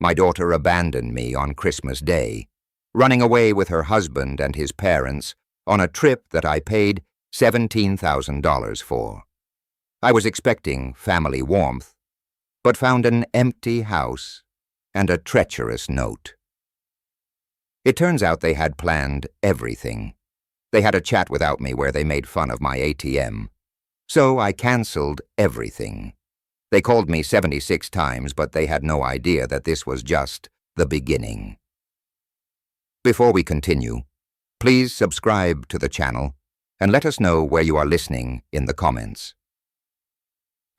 My daughter abandoned me on Christmas Day, running away with her husband and his parents on a trip that I paid $17,000 for. I was expecting family warmth, but found an empty house and a treacherous note. It turns out they had planned everything. They had a chat without me where they made fun of my ATM. So I canceled everything. They called me 76 times, but they had no idea that this was just the beginning. Before we continue, please subscribe to the channel and let us know where you are listening in the comments.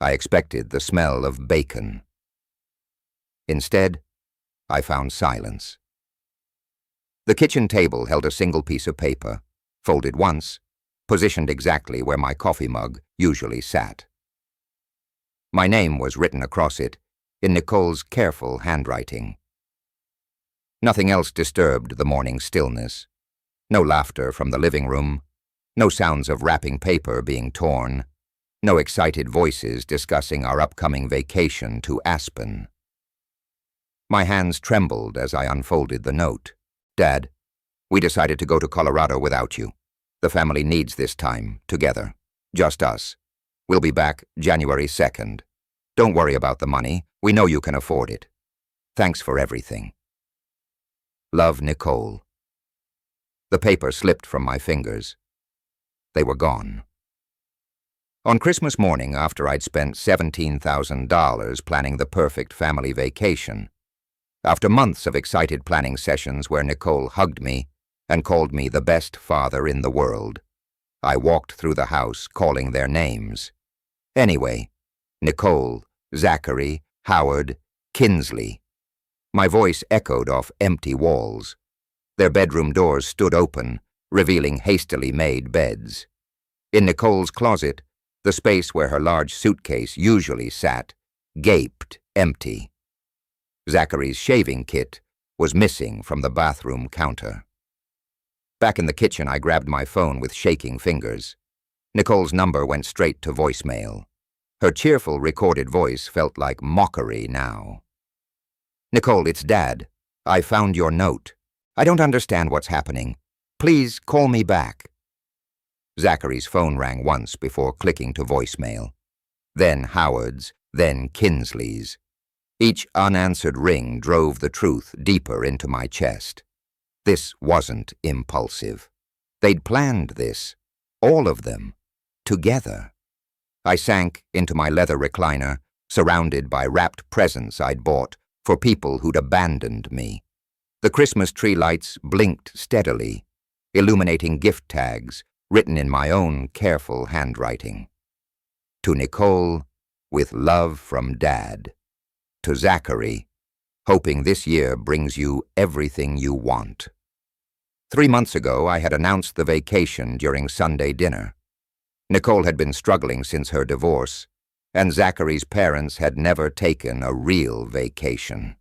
I expected the smell of bacon. Instead, I found silence. The kitchen table held a single piece of paper, folded once, positioned exactly where my coffee mug usually sat. My name was written across it in Nicole's careful handwriting. Nothing else disturbed the morning stillness. No laughter from the living room, no sounds of wrapping paper being torn, no excited voices discussing our upcoming vacation to Aspen. My hands trembled as I unfolded the note. Dad, we decided to go to Colorado without you. The family needs this time, together. Just us. We'll be back January 2nd. Don't worry about the money. We know you can afford it. Thanks for everything. Love, Nicole. The paper slipped from my fingers. They were gone. On Christmas morning, after I'd spent $17,000 planning the perfect family vacation, after months of excited planning sessions where Nicole hugged me and called me the best father in the world, I walked through the house calling their names. Anyway, Nicole, Zachary, Howard, Kinsley. My voice echoed off empty walls. Their bedroom doors stood open, revealing hastily made beds. In Nicole's closet, the space where her large suitcase usually sat gaped empty. Zachary's shaving kit was missing from the bathroom counter. Back in the kitchen, I grabbed my phone with shaking fingers. Nicole's number went straight to voicemail. Her cheerful recorded voice felt like mockery now. Nicole, it's Dad. I found your note. I don't understand what's happening. Please call me back. Zachary's phone rang once before clicking to voicemail. Then Howard's, then Kinsley's. Each unanswered ring drove the truth deeper into my chest. This wasn't impulsive. They'd planned this, all of them, together. I sank into my leather recliner, surrounded by wrapped presents I'd bought for people who'd abandoned me. The Christmas tree lights blinked steadily, illuminating gift tags written in my own careful handwriting. To Nicole, with love from Dad. To Zachary, hoping this year brings you everything you want. 3 months ago, I had announced the vacation during Sunday dinner. Nicole had been struggling since her divorce, and Zachary's parents had never taken a real vacation.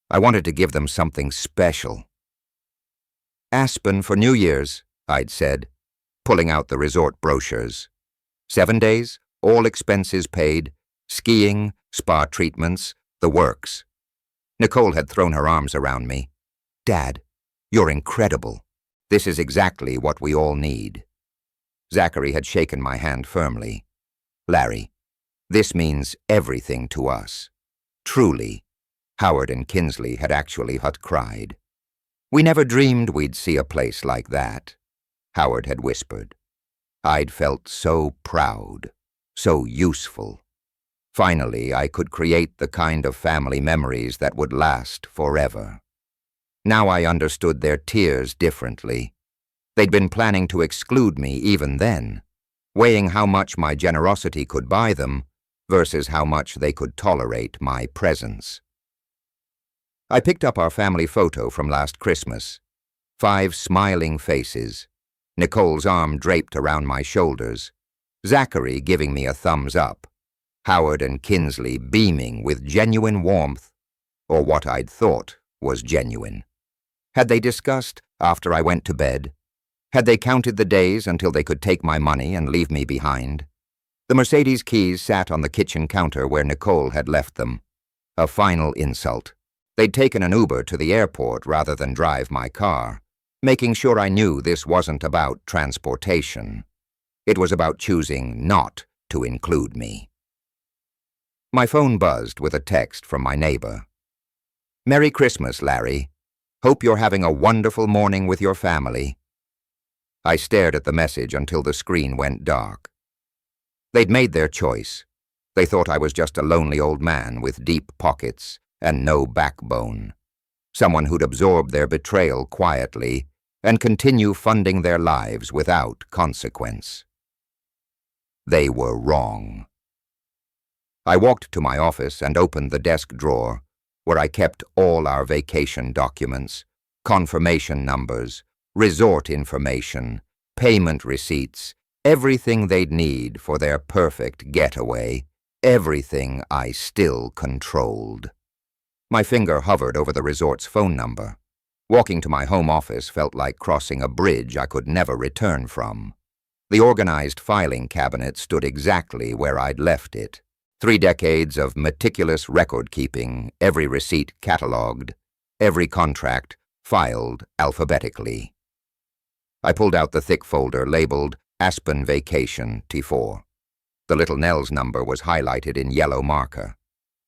I wanted to give them something special. Aspen for New Year's, I'd said, pulling out the resort brochures. 7 days, all expenses paid, skiing, spa treatments, the works. Nicole had thrown her arms around me. Dad, you're incredible. This is exactly what we all need. Zachary had shaken my hand firmly. Larry, this means everything to us. Truly. Howard and Kinsley had actually cried. We never dreamed we'd see a place like that, Howard had whispered. I'd felt so proud, so useful. Finally, I could create the kind of family memories that would last forever. Now I understood their tears differently. They'd been planning to exclude me even then, weighing how much my generosity could buy them versus how much they could tolerate my presence. I picked up our family photo from last Christmas. 5 smiling faces, Nicole's arm draped around my shoulders, Zachary giving me a thumbs up, Howard and Kinsley beaming with genuine warmth, or what I'd thought was genuine. Had they discussed after I went to bed? Had they counted the days until they could take my money and leave me behind? The Mercedes keys sat on the kitchen counter where Nicole had left them. A final insult. They'd taken an Uber to the airport rather than drive my car, making sure I knew this wasn't about transportation. It was about choosing not to include me. My phone buzzed with a text from my neighbor. "Merry Christmas, Larry. Hope you're having a wonderful morning with your family." I stared at the message until the screen went dark. They'd made their choice. They thought I was just a lonely old man with deep pockets and no backbone, someone who'd absorb their betrayal quietly and continue funding their lives without consequence. They were wrong. I walked to my office and opened the desk drawer, where I kept all our vacation documents, confirmation numbers, resort information, payment receipts, everything they'd need for their perfect getaway, everything I still controlled. My finger hovered over the resort's phone number. Walking to my home office felt like crossing a bridge I could never return from. The organized filing cabinet stood exactly where I'd left it. 3 decades of meticulous record-keeping, every receipt cataloged, every contract filed alphabetically. I pulled out the thick folder labeled Aspen Vacation T4. The little Nell's number was highlighted in yellow marker.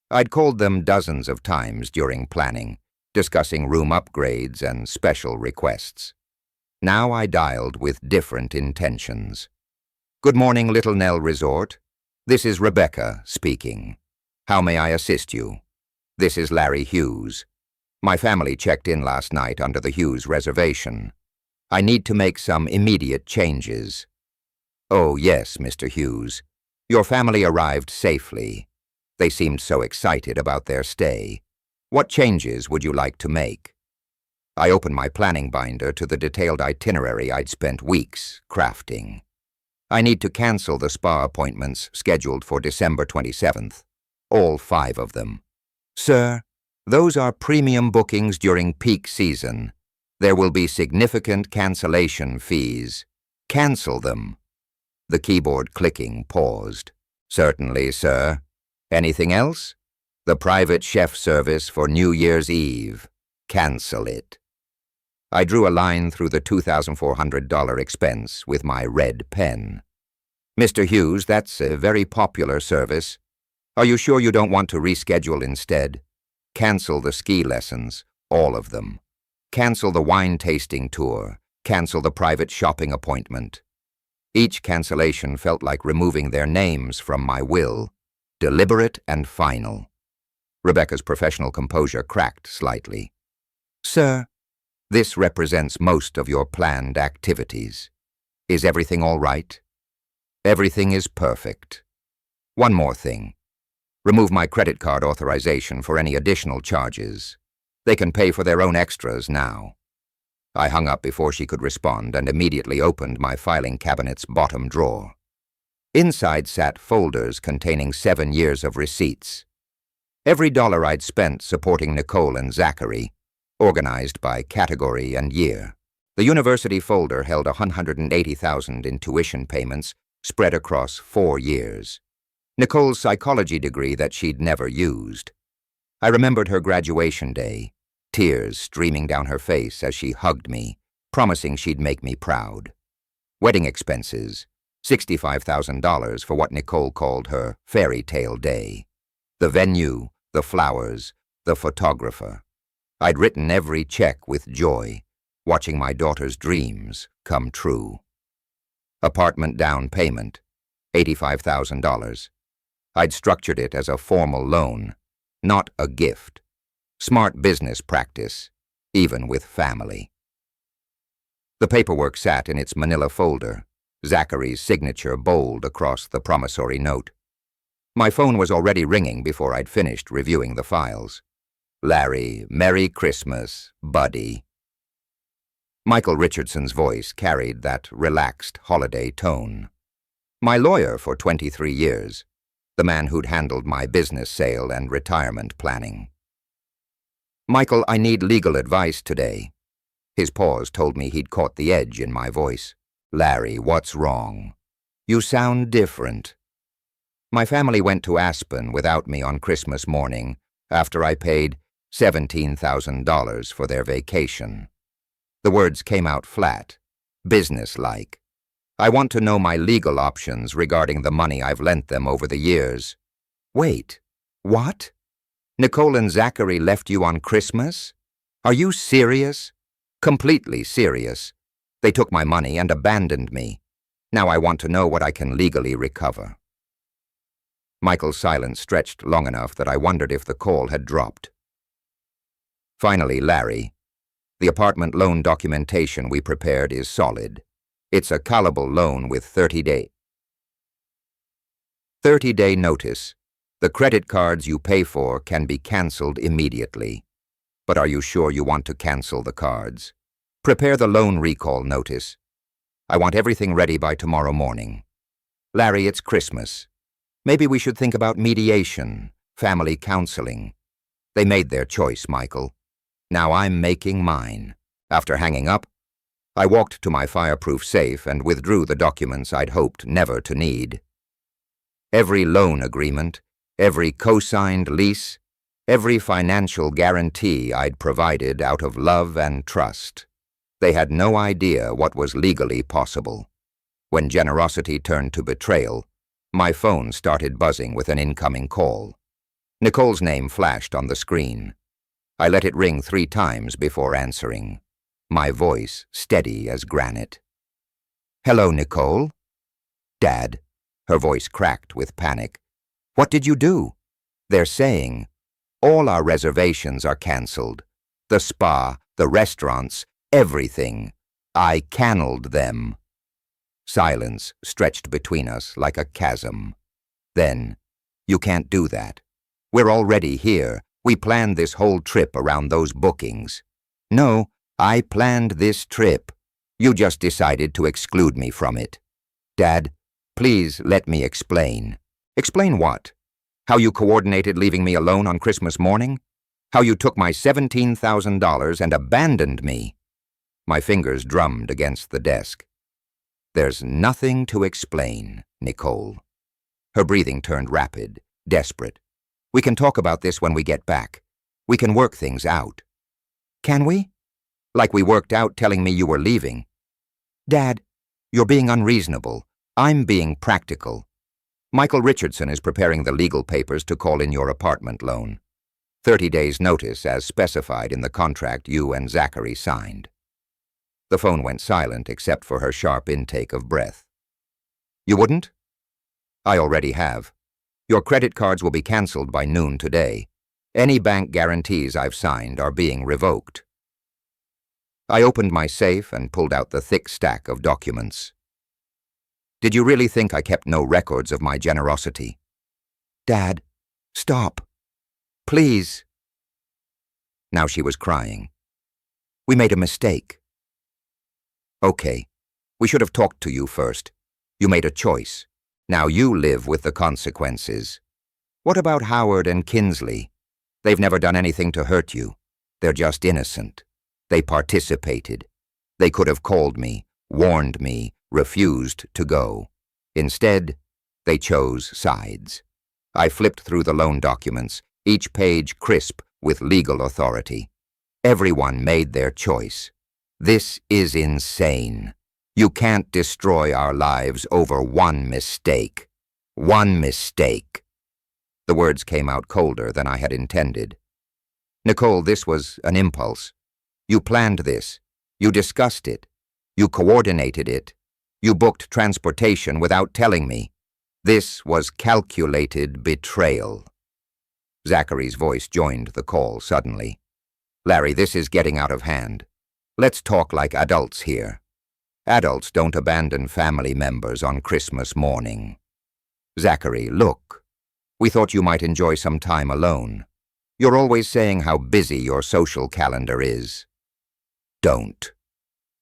I'd called them dozens of times during planning, discussing room upgrades and special requests. Now I dialed with different intentions. "Good morning, Little Nell Resort. This is Rebecca speaking. How may I assist you? This is Larry Hughes. My family checked in last night under the Hughes reservation. I need to make some immediate changes." "Oh, yes, Mr. Hughes. Your family arrived safely. They seemed so excited about their stay. What changes would you like to make?" I opened my planning binder to the detailed itinerary I'd spent weeks crafting. "I need to cancel the spa appointments scheduled for December 27th, all 5 of them. Sir, those are premium bookings during peak season. There will be significant cancellation fees. Cancel them." The keyboard clicking paused. "Certainly, sir. Anything else? The private chef service for New Year's Eve. Cancel it." I drew a line through the $2,400 expense with my red pen. "Mr. Hughes, that's a very popular service. Are you sure you don't want to reschedule instead? Cancel the ski lessons, all of them. Cancel the wine tasting tour. Cancel the private shopping appointment." Each cancellation felt like removing their names from my will, deliberate and final. Rebecca's professional composure cracked slightly. "Sir, this represents most of your planned activities. Is everything all right?" "Everything is perfect. One more thing. Remove my credit card authorization for any additional charges. They can pay for their own extras now." I hung up before she could respond and immediately opened my filing cabinet's bottom drawer. Inside sat folders containing 7 years of receipts. Every dollar I'd spent supporting Nicole and Zachary, organized by category and year. The university folder held $180,000 in tuition payments spread across 4 years. Nicole's psychology degree that she'd never used. I remembered her graduation day, tears streaming down her face as she hugged me, promising she'd make me proud. Wedding expenses, $65,000 for what Nicole called her fairy tale day. The venue, the flowers, the photographer. I'd written every check with joy, watching my daughter's dreams come true. Apartment down payment, $85,000. I'd structured it as a formal loan, not a gift. Smart business practice, even with family. The paperwork sat in its manila folder, Zachary's signature bold across the promissory note. My phone was already ringing before I'd finished reviewing the files. "Larry, Merry Christmas, buddy." Michael Richardson's voice carried that relaxed holiday tone. My lawyer for 23 years, the man who'd handled my business sale and retirement planning. "Michael, I need legal advice today." His pause told me he'd caught the edge in my voice. "Larry, what's wrong? You sound different." My family went to Aspen without me on Christmas morning after I paid $17,000 for their vacation. The words came out flat, businesslike. I want to know my legal options regarding the money I've lent them over the years. Wait, what? Nicole and Zachary left you on Christmas? Are you serious? Completely serious. They took my money and abandoned me. Now I want to know what I can legally recover. Michael's silence stretched long enough that I wondered if the call had dropped. Finally, Larry, the apartment loan documentation we prepared is solid. It's a callable loan with 30-day notice. The credit cards you pay for can be canceled immediately. But are you sure you want to cancel the cards? Prepare the loan recall notice. I want everything ready by tomorrow morning. Larry, it's Christmas. Maybe we should think about mediation, family counseling. They made their choice, Michael. Now I'm making mine. After hanging up, I walked to my fireproof safe and withdrew the documents I'd hoped never to need. Every loan agreement, every co-signed lease, every financial guarantee I'd provided out of love and trust. They had no idea what was legally possible. When generosity turned to betrayal, my phone started buzzing with an incoming call. Nicole's name flashed on the screen. I let it ring 3 times before answering, my voice steady as granite. Hello, Nicole? Dad. Her voice cracked with panic. What did you do? They're saying, all our reservations are canceled. The spa, the restaurants, everything. I canned them. Silence stretched between us like a chasm. Then, you can't do that. We're already here. We planned this whole trip around those bookings. No, I planned this trip. You just decided to exclude me from it. Dad, please let me explain. Explain what? How you coordinated leaving me alone on Christmas morning? How you took my $17,000 and abandoned me? My fingers drummed against the desk. There's nothing to explain, Nicole. Her breathing turned rapid, desperate. We can talk about this when we get back. We can work things out. Can we? Like we worked out telling me you were leaving. Dad, you're being unreasonable. I'm being practical. Michael Richardson is preparing the legal papers to call in your apartment loan. 30 days' notice as specified in the contract you and Zachary signed. The phone went silent except for her sharp intake of breath. You wouldn't? I already have. Your credit cards will be canceled by noon today. Any bank guarantees I've signed are being revoked. I opened my safe and pulled out the thick stack of documents. Did you really think I kept no records of my generosity? Dad, stop. Please. Now she was crying. We made a mistake. Okay, we should have talked to you first. You made a choice. Now you live with the consequences. What about Howard and Kinsley? They've never done anything to hurt you. They're just innocent. They participated. They could have called me, warned me, refused to go. Instead, they chose sides. I flipped through the loan documents, each page crisp with legal authority. Everyone made their choice. This is insane. You can't destroy our lives over one mistake. One mistake. The words came out colder than I had intended. Nicole, this was an impulse. You planned this. You discussed it. You coordinated it. You booked transportation without telling me. This was calculated betrayal. Zachary's voice joined the call suddenly. Larry, this is getting out of hand. Let's talk like adults here. Adults don't abandon family members on Christmas morning. Zachary, look. We thought you might enjoy some time alone. You're always saying how busy your social calendar is. Don't.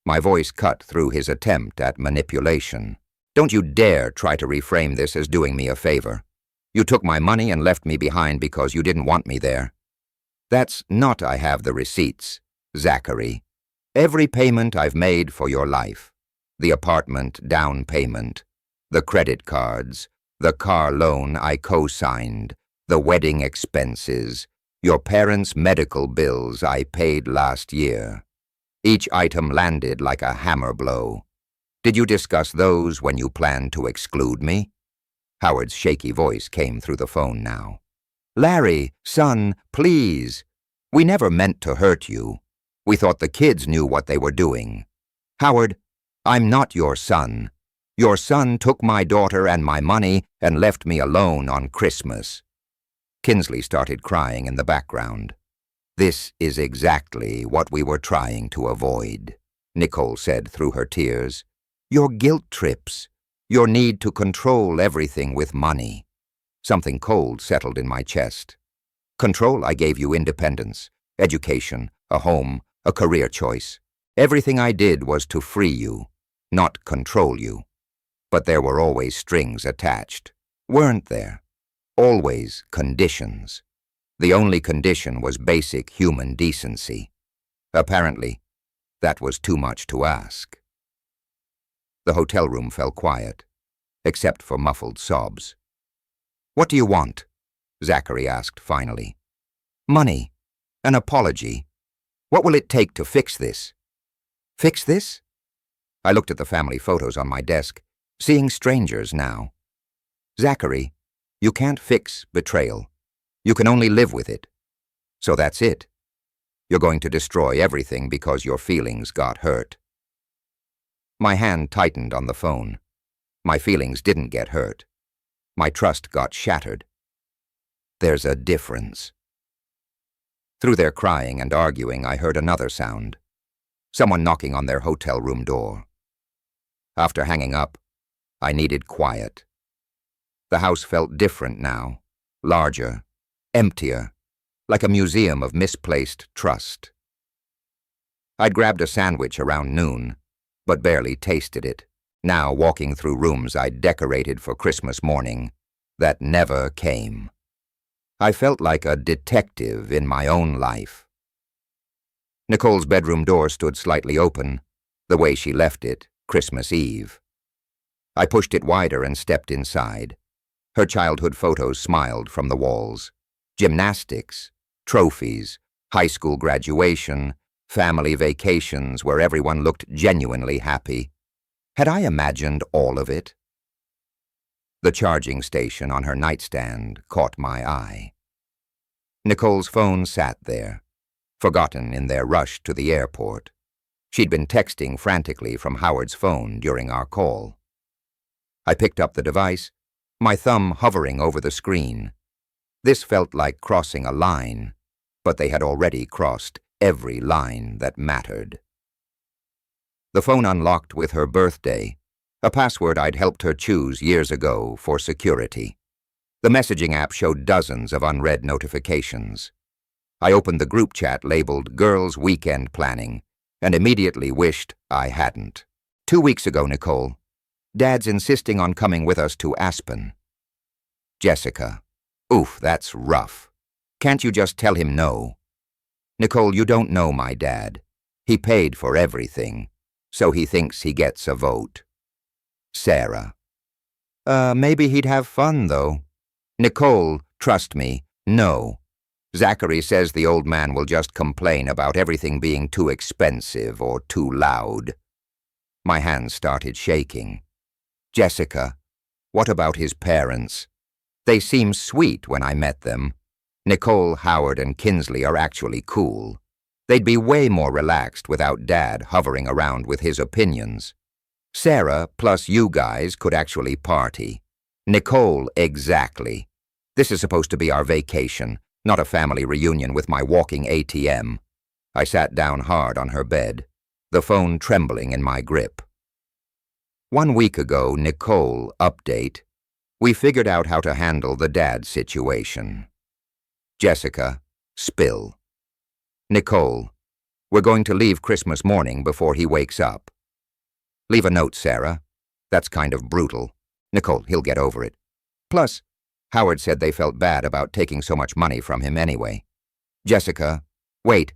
My voice cut through his attempt at manipulation. Don't you dare try to reframe this as doing me a favor. You took my money and left me behind because you didn't want me there. That's not I have the receipts, Zachary. Every payment I've made for your life. The apartment down payment, the credit cards, the car loan I co-signed, the wedding expenses, Your parents' medical bills I paid last year. Each item landed like a hammer blow. Did you discuss those when you planned to exclude me? Howard's shaky voice came through the phone now. Larry, son, please. We never meant to hurt you. We thought the kids knew what they were doing. Howard, I'm not your son. Your son took my daughter and my money and left me alone on Christmas. Kinsley started crying in the background. This is exactly what we were trying to avoid, Nicole said through her tears. Your guilt trips, your need to control everything with money. Something cold settled in my chest. Control, I gave you independence, education, a home, a career choice. Everything I did was to free you, not control you. But there were always strings attached, weren't there? Always conditions. The only condition was basic human decency. Apparently, that was too much to ask. The hotel room fell quiet, except for muffled sobs. What do you want? Zachary asked finally. Money. An apology. What will it take to fix this? Fix this? I looked at the family photos on my desk, seeing strangers now. Zachary, you can't fix betrayal. You can only live with it. So that's it. You're going to destroy everything because your feelings got hurt. My hand tightened on the phone. My feelings didn't get hurt. My trust got shattered. There's a difference. Through their crying and arguing, I heard another sound. Someone knocking on their hotel room door. After hanging up, I needed quiet. The house felt different now, larger, emptier, like a museum of misplaced trust. I'd grabbed a sandwich around noon, but barely tasted it, now walking through rooms I'd decorated for Christmas morning that never came. I felt like a detective in my own life. Nicole's bedroom door stood slightly open, the way she left it Christmas Eve. I pushed it wider and stepped inside. Her childhood photos smiled from the walls. Gymnastics, trophies, high school graduation, family vacations where everyone looked genuinely happy. Had I imagined all of it? The charging station on her nightstand caught my eye. Nicole's phone sat there, forgotten in their rush to the airport. She'd been texting frantically from Howard's phone during our call. I picked up the device, my thumb hovering over the screen. This felt like crossing a line, but they had already crossed every line that mattered. The phone unlocked with her birthday, a password I'd helped her choose years ago for security. The messaging app showed dozens of unread notifications. I opened the group chat labeled Girls Weekend Planning and immediately wished I hadn't. 2 weeks ago, Nicole. Dad's insisting on coming with us to Aspen. Jessica. Oof, that's rough. Can't you just tell him no? Nicole, you don't know my dad. He paid for everything, so he thinks he gets a vote. Sarah. Maybe he'd have fun, though. Nicole, trust me, no. Zachary says the old man will just complain about everything being too expensive or too loud. My hands started shaking. Jessica, what about his parents? They seem sweet when I met them. Nicole, Howard, and Kinsley are actually cool. They'd be way more relaxed without Dad hovering around with his opinions. Sarah, plus you guys, could actually party. Nicole, exactly. This is supposed to be our vacation, not a family reunion with my walking ATM. I sat down hard on her bed, the phone trembling in my grip. 1 week ago, Nicole, update, we figured out how to handle the dad situation. Jessica, spill. Nicole, we're going to leave Christmas morning before he wakes up. Leave a note, Sarah. That's kind of brutal. Nicole, he'll get over it. Plus, Howard said they felt bad about taking so much money from him anyway. Jessica, wait.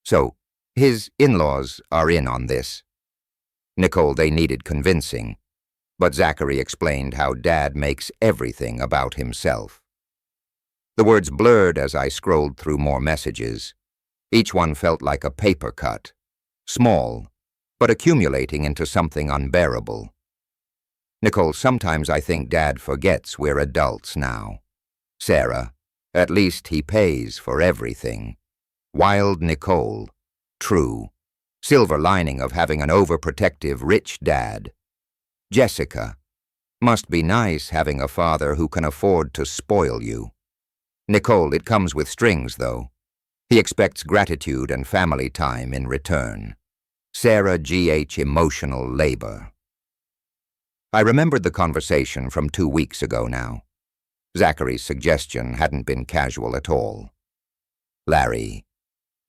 So, his in-laws are in on this. Nicole, they needed convincing, but Zachary explained how Dad makes everything about himself. The words blurred as I scrolled through more messages. Each one felt like a paper cut, small, but accumulating into something unbearable. Nicole, sometimes I think Dad forgets we're adults now. Sarah, at least he pays for everything. Wild Nicole, true. Silver lining of having an overprotective rich dad. Jessica, must be nice having a father who can afford to spoil you. Nicole, it comes with strings, though. He expects gratitude and family time in return. Sarah G.H. emotional labor. I remembered the conversation from 2 weeks ago now. Zachary's suggestion hadn't been casual at all. Larry,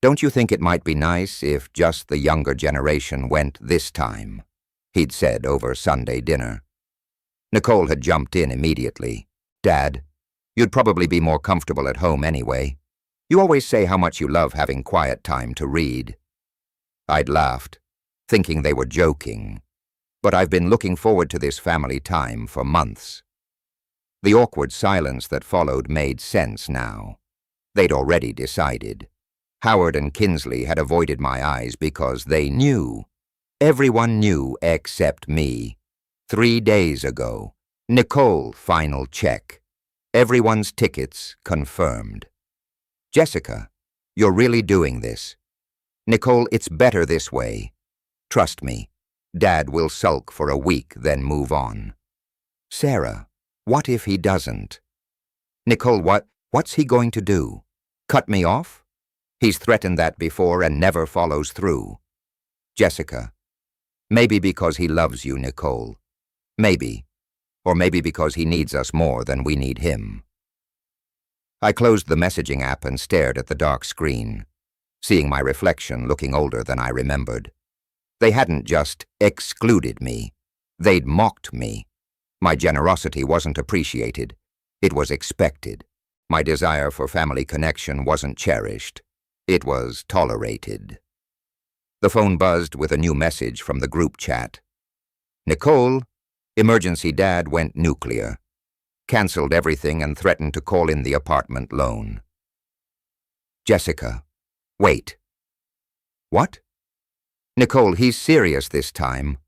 don't you think it might be nice if just the younger generation went this time? He'd said over Sunday dinner. Nicole had jumped in immediately. Dad, you'd probably be more comfortable at home anyway. You always say how much you love having quiet time to read. I'd laughed, thinking they were joking. But I've been looking forward to this family time for months. The awkward silence that followed made sense now. They'd already decided. Howard and Kinsley had avoided my eyes because they knew. Everyone knew except me. 3 days ago. Nicole, final check. Everyone's tickets confirmed. Jessica, you're really doing this. Nicole, it's better this way. Trust me, Dad will sulk for a week, then move on. Sarah, what if he doesn't? Nicole, what's he going to do? Cut me off? He's threatened that before and never follows through. Jessica, maybe because he loves you, Nicole. Maybe. Or maybe because he needs us more than we need him. I closed the messaging app and stared at the dark screen, seeing my reflection looking older than I remembered. They hadn't just excluded me. They'd mocked me. My generosity wasn't appreciated. It was expected. My desire for family connection wasn't cherished. It was tolerated. The phone buzzed with a new message from the group chat. Nicole, emergency dad went nuclear. Cancelled everything and threatened to call in the apartment loan. Jessica, wait. What? Nicole, he's serious this time.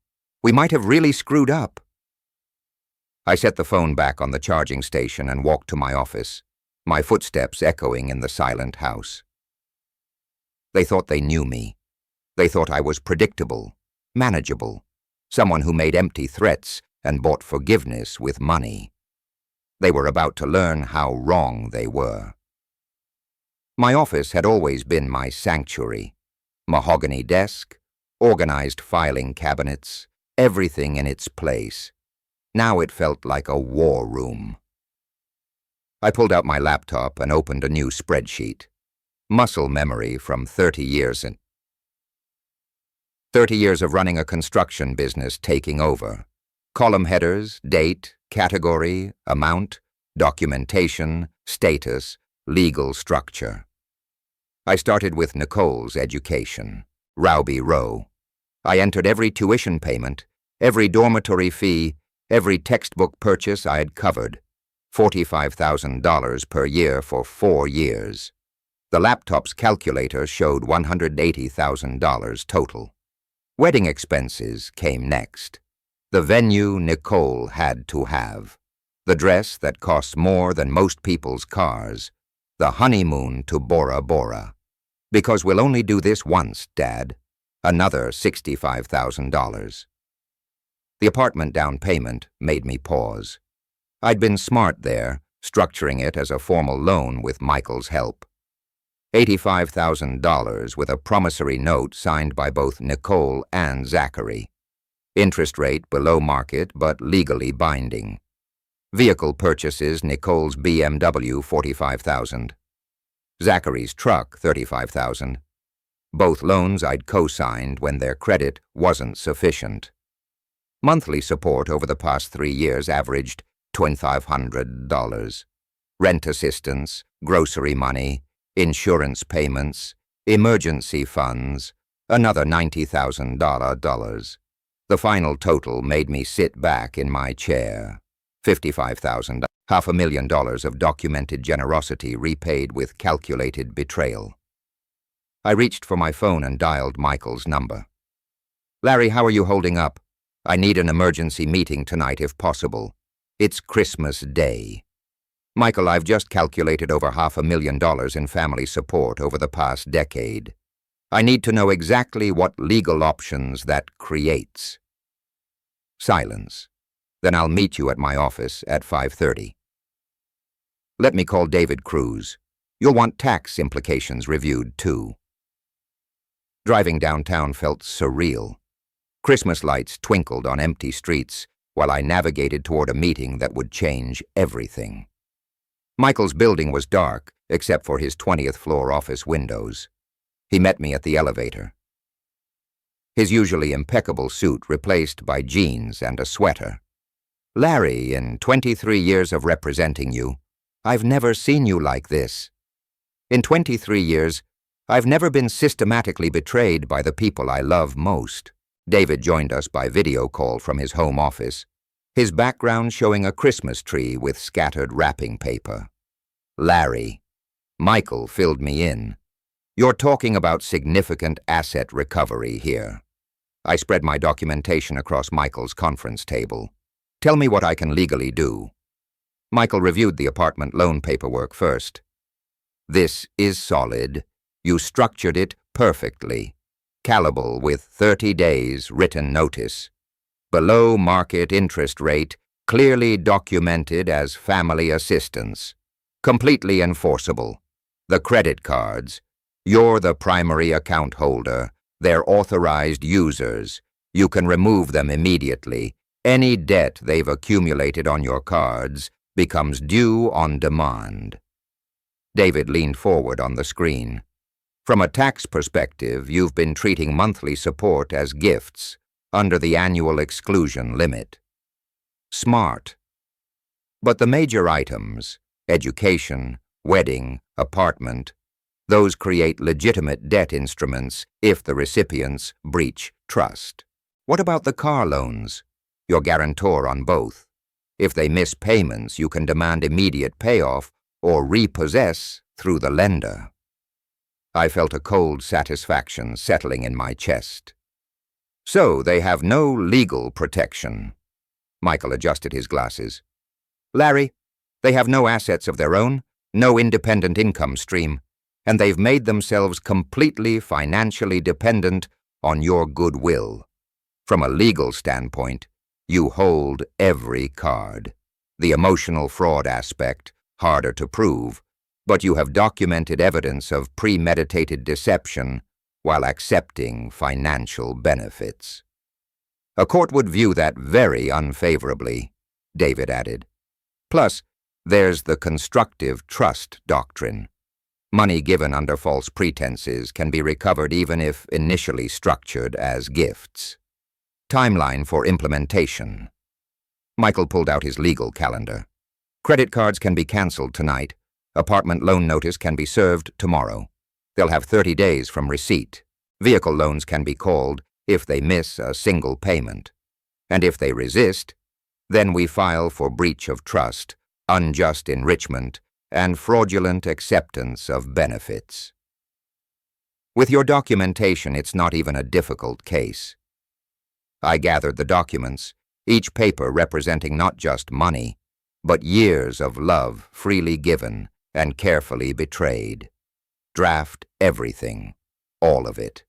We might have really screwed up. I set the phone back on the charging station and walked to my office, my footsteps echoing in the silent house. They thought they knew me. They thought I was predictable, manageable, someone who made empty threats and bought forgiveness with money. They were about to learn how wrong they were. My office had always been my sanctuary. Mahogany desk, organized filing cabinets, everything in its place. Now it felt like a war room. I pulled out my laptop and opened a new spreadsheet. Muscle memory from 30 years of running a construction business taking over. Column headers, date, category, amount, documentation, status, legal structure. I started with Nicole's education, Rowby Row. I entered every tuition payment, every dormitory fee, every textbook purchase I had covered. $45,000 per year for 4 years. The laptop's calculator showed $180,000 total. Wedding expenses came next. The venue Nicole had to have. The dress that costs more than most people's cars. The honeymoon to Bora Bora. Because we'll only do this once, Dad. Another $65,000. The apartment down payment made me pause. I'd been smart there, structuring it as a formal loan with Michael's help. $85,000 with a promissory note signed by both Nicole and Zachary. Interest rate below market but legally binding. Vehicle purchases, Nicole's BMW $45,000. Zachary's truck $35,000. Both loans I'd co-signed when their credit wasn't sufficient. Monthly support over the past 3 years averaged $2,500. Rent assistance, grocery money, insurance payments, emergency funds, another $90,000. The final total made me sit back in my chair. $55,000, $500,000 of documented generosity repaid with calculated betrayal. I reached for my phone and dialed Michael's number. "Larry, how are you holding up? I need an emergency meeting tonight if possible. It's Christmas Day." "Michael, I've just calculated over $500,000 in family support over the past decade. I need to know exactly what legal options that creates." Silence. "Then I'll meet you at my office at 5:30. "Let me call David Cruz. You'll want tax implications reviewed, too." Driving downtown felt surreal. Christmas lights twinkled on empty streets while I navigated toward a meeting that would change everything. Michael's building was dark, except for his 20th floor office windows. He met me at the elevator. His usually impeccable suit replaced by jeans and a sweater. "Larry, in 23 years of representing you, I've never seen you like this. In 23 years, I've never been systematically betrayed by the people I love most." David joined us by video call from his home office, his background showing a Christmas tree with scattered wrapping paper. "Larry." Michael filled me in. "You're talking about significant asset recovery here." I spread my documentation across Michael's conference table. "Tell me what I can legally do." Michael reviewed the apartment loan paperwork first. "This is solid. You structured it perfectly. Callable with 30 days written notice. Below market interest rate, clearly documented as family assistance. Completely enforceable. The credit cards. You're the primary account holder. They're authorized users. You can remove them immediately. Any debt they've accumulated on your cards becomes due on demand." David leaned forward on the screen. "From a tax perspective, you've been treating monthly support as gifts under the annual exclusion limit. Smart. But the major items, education, wedding, apartment, those create legitimate debt instruments if the recipients breach trust. What about the car loans? You're guarantor on both. If they miss payments, you can demand immediate payoff or repossess through the lender." I felt a cold satisfaction settling in my chest. "So they have no legal protection." Michael adjusted his glasses. "Larry, they have no assets of their own, no independent income stream, and they've made themselves completely financially dependent on your goodwill. From a legal standpoint, you hold every card. The emotional fraud aspect, harder to prove, but you have documented evidence of premeditated deception while accepting financial benefits. A court would view that very unfavorably," David added. "Plus, there's the constructive trust doctrine. Money given under false pretenses can be recovered even if initially structured as gifts. Timeline for implementation." Michael pulled out his legal calendar. "Credit cards can be canceled tonight. Apartment loan notice can be served tomorrow. They'll have 30 days from receipt. Vehicle loans can be called if they miss a single payment. And if they resist, then we file for breach of trust, unjust enrichment, and fraudulent acceptance of benefits." With your documentation, it's not even a difficult case. I gathered the documents, each paper representing not just money, but years of love freely given and carefully betrayed. Draft everything, all of it.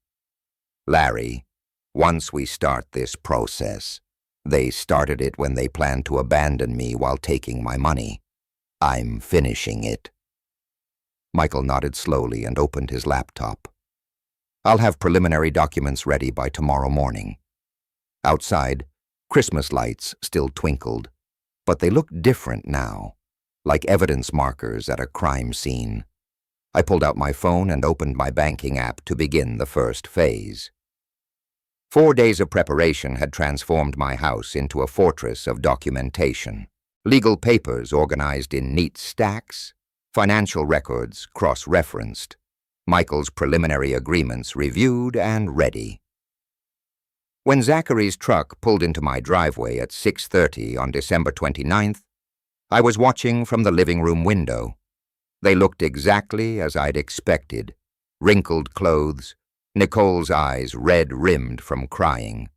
"Larry, once we start this process, they started it when they planned to abandon me while taking my money. I'm finishing it." Michael nodded slowly and opened his laptop. "I'll have preliminary documents ready by tomorrow morning." Outside, Christmas lights still twinkled, but they looked different now, like evidence markers at a crime scene. I pulled out my phone and opened my banking app to begin the first phase. 4 days of preparation had transformed my house into a fortress of documentation. Legal papers organized in neat stacks, financial records cross-referenced, Michael's preliminary agreements reviewed and ready. When Zachary's truck pulled into my driveway at 6:30 on December 29th, I was watching from the living room window. They looked exactly as I'd expected. Wrinkled clothes, Nicole's eyes red-rimmed from crying,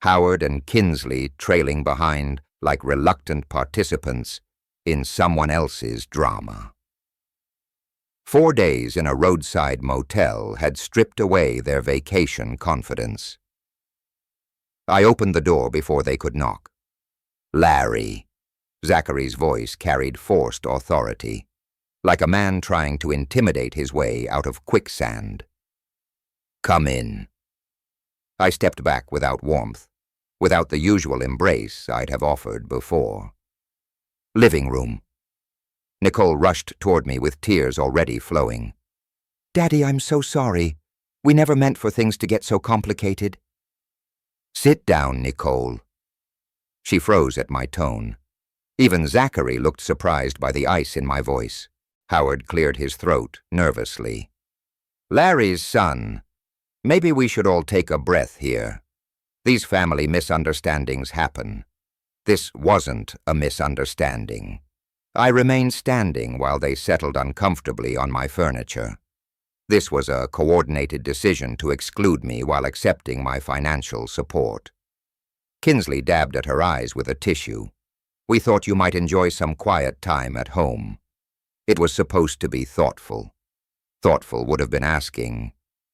Howard and Kinsley trailing behind like reluctant participants in someone else's drama. 4 days in a roadside motel had stripped away their vacation confidence. I opened the door before they could knock. "Larry." Zachary's voice carried forced authority, like a man trying to intimidate his way out of quicksand. "Come in." I stepped back without warmth, without the usual embrace I'd have offered before. "Living room." Nicole rushed toward me with tears already flowing. "Daddy, I'm so sorry. We never meant for things to get so complicated." "Sit down, Nicole." She froze at my tone. Even Zachary looked surprised by the ice in my voice. Howard cleared his throat nervously. "Larry's son. Maybe we should all take a breath here. These family misunderstandings happen. This wasn't a misunderstanding." I remained standing while they settled uncomfortably on my furniture. This was a coordinated decision to exclude me while accepting my financial support. Kinsley dabbed at her eyes with a tissue. "We thought you might enjoy some quiet time at home." It was supposed to be thoughtful. Thoughtful would have been asking,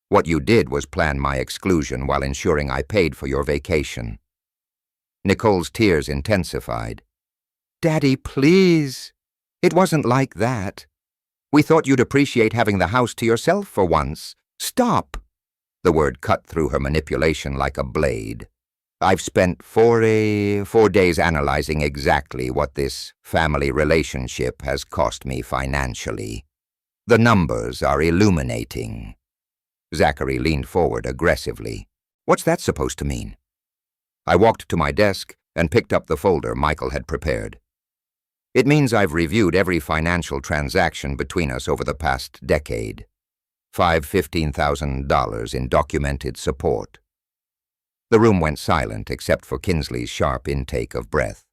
"What you did was plan my exclusion while ensuring I paid for your vacation." Nicole's tears intensified. "Daddy, please. It wasn't like that. We thought you'd appreciate having the house to yourself for once. Stop." The word cut through her manipulation like a blade. "I've spent 4 days analyzing exactly what this family relationship has cost me financially. The numbers are illuminating." Zachary leaned forward aggressively. "What's that supposed to mean?" I walked to my desk and picked up the folder Michael had prepared. "It means I've reviewed every financial transaction between us over the past decade. $15,000 in documented support." The room went silent except for Kinsley's sharp intake of breath.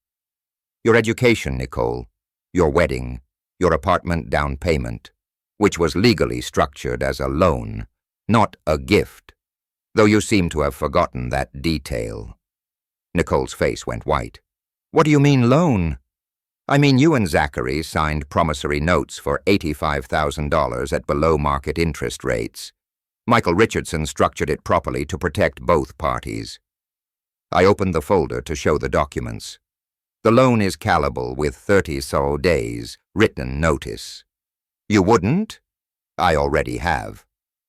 "Your education, Nicole, your wedding, your apartment down payment, which was legally structured as a loan, not a gift, though you seem to have forgotten that detail." Nicole's face went white. "What do you mean, loan?" "I mean, you and Zachary signed promissory notes for $85,000 at below-market interest rates. Michael Richardson structured it properly to protect both parties." I opened the folder to show the documents. "The loan is callable with 30 days written notice." "You wouldn't?" "I already have.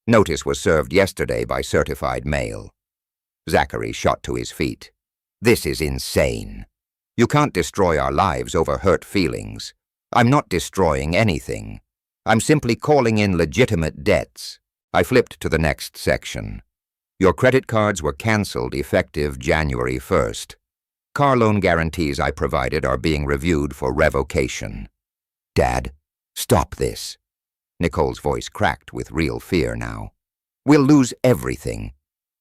Notice was served yesterday by certified mail." Zachary shot to his feet. "This is insane. You can't destroy our lives over hurt feelings. I'm not destroying anything. I'm simply calling in legitimate debts." I flipped to the next section. "Your credit cards were canceled effective January 1st. Car loan guarantees I provided are being reviewed for revocation." "Dad, stop this." Nicole's voice cracked with real fear now. "We'll lose everything.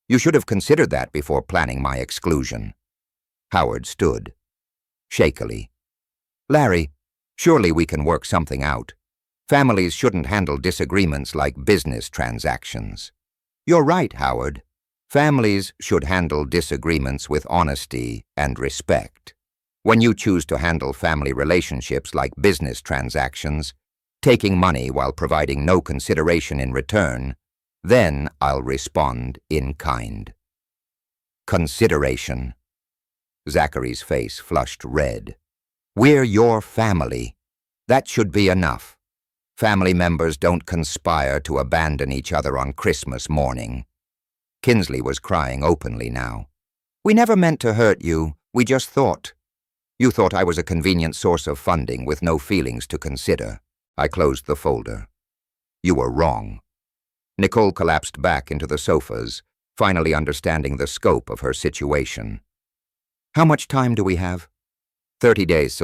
You should have considered that before planning my exclusion." Howard stood. Shakily. "Larry, surely we can work something out. Families shouldn't handle disagreements like business transactions." "You're right, Howard. Families should handle disagreements with honesty and respect. When you choose to handle family relationships like business transactions, taking money while providing no consideration in return, then I'll respond in kind." "Consideration." Zachary's face flushed red. "We're your family. That should be enough. Family members don't conspire to abandon each other on Christmas morning." Kinsley was crying openly now. "We never meant to hurt you. We just thought. You thought I was a convenient source of funding with no feelings to consider." I closed the folder. "You were wrong." Nicole collapsed back into the sofas, finally understanding the scope of her situation. "How much time do we have?" 30 days,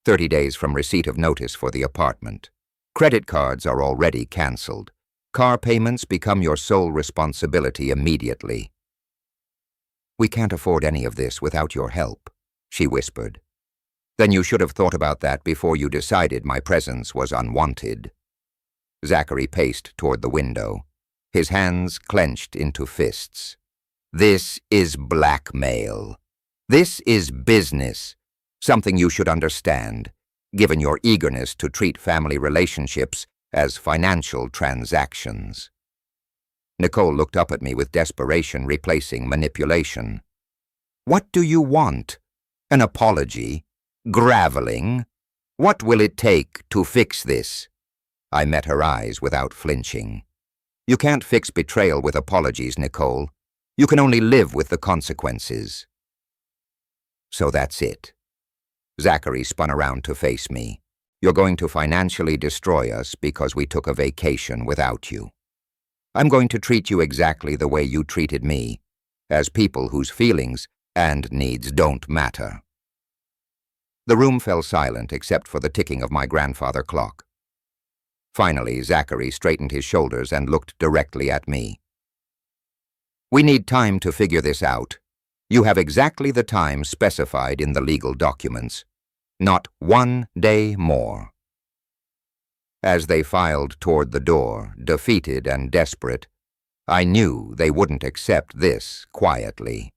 30 days from receipt of notice for the apartment. Credit cards are already canceled. Car payments become your sole responsibility immediately. "We can't afford any of this without your help," she whispered. "Then you should have thought about that before you decided my presence was unwanted." Zachary paced toward the window, his hands clenched into fists. "This is blackmail. This is business, something you should understand, given your eagerness to treat family relationships as financial transactions." Nicole looked up at me with desperation replacing manipulation. "What do you want? An apology? Graveling? What will it take to fix this?" I met her eyes without flinching. "You can't fix betrayal with apologies, Nicole. You can only live with the consequences." "So that's it." Zachary spun around to face me. "You're going to financially destroy us because we took a vacation without you. I'm going to treat you exactly the way you treated me, as people whose feelings and needs don't matter." The room fell silent except for the ticking of my grandfather clock. Finally, Zachary straightened his shoulders and looked directly at me. "We need time to figure this out. You have exactly the time specified in the legal documents. Not 1 day more." As they filed toward the door, defeated and desperate, I knew they wouldn't accept this quietly.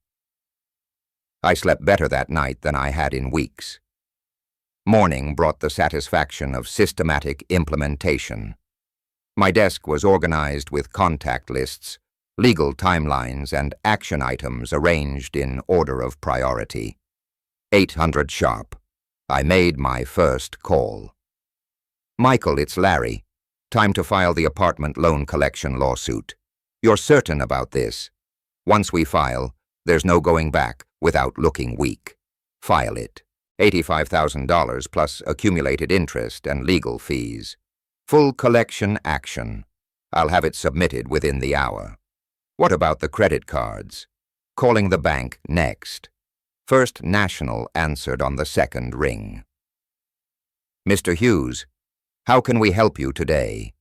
I slept better that night than I had in weeks. Morning brought the satisfaction of systematic implementation. My desk was organized with contact lists, legal timelines, and action items arranged in order of priority. 800 sharp. I made my first call. "Michael, it's Larry. Time to file the apartment loan collection lawsuit. You're certain about this? Once we file, there's no going back without looking weak. File it. $85,000 plus accumulated interest and legal fees. Full collection action. I'll have it submitted within the hour. What about the credit cards? Calling the bank next." First National answered on the second ring. "Mr. Hughes, how can we help you today?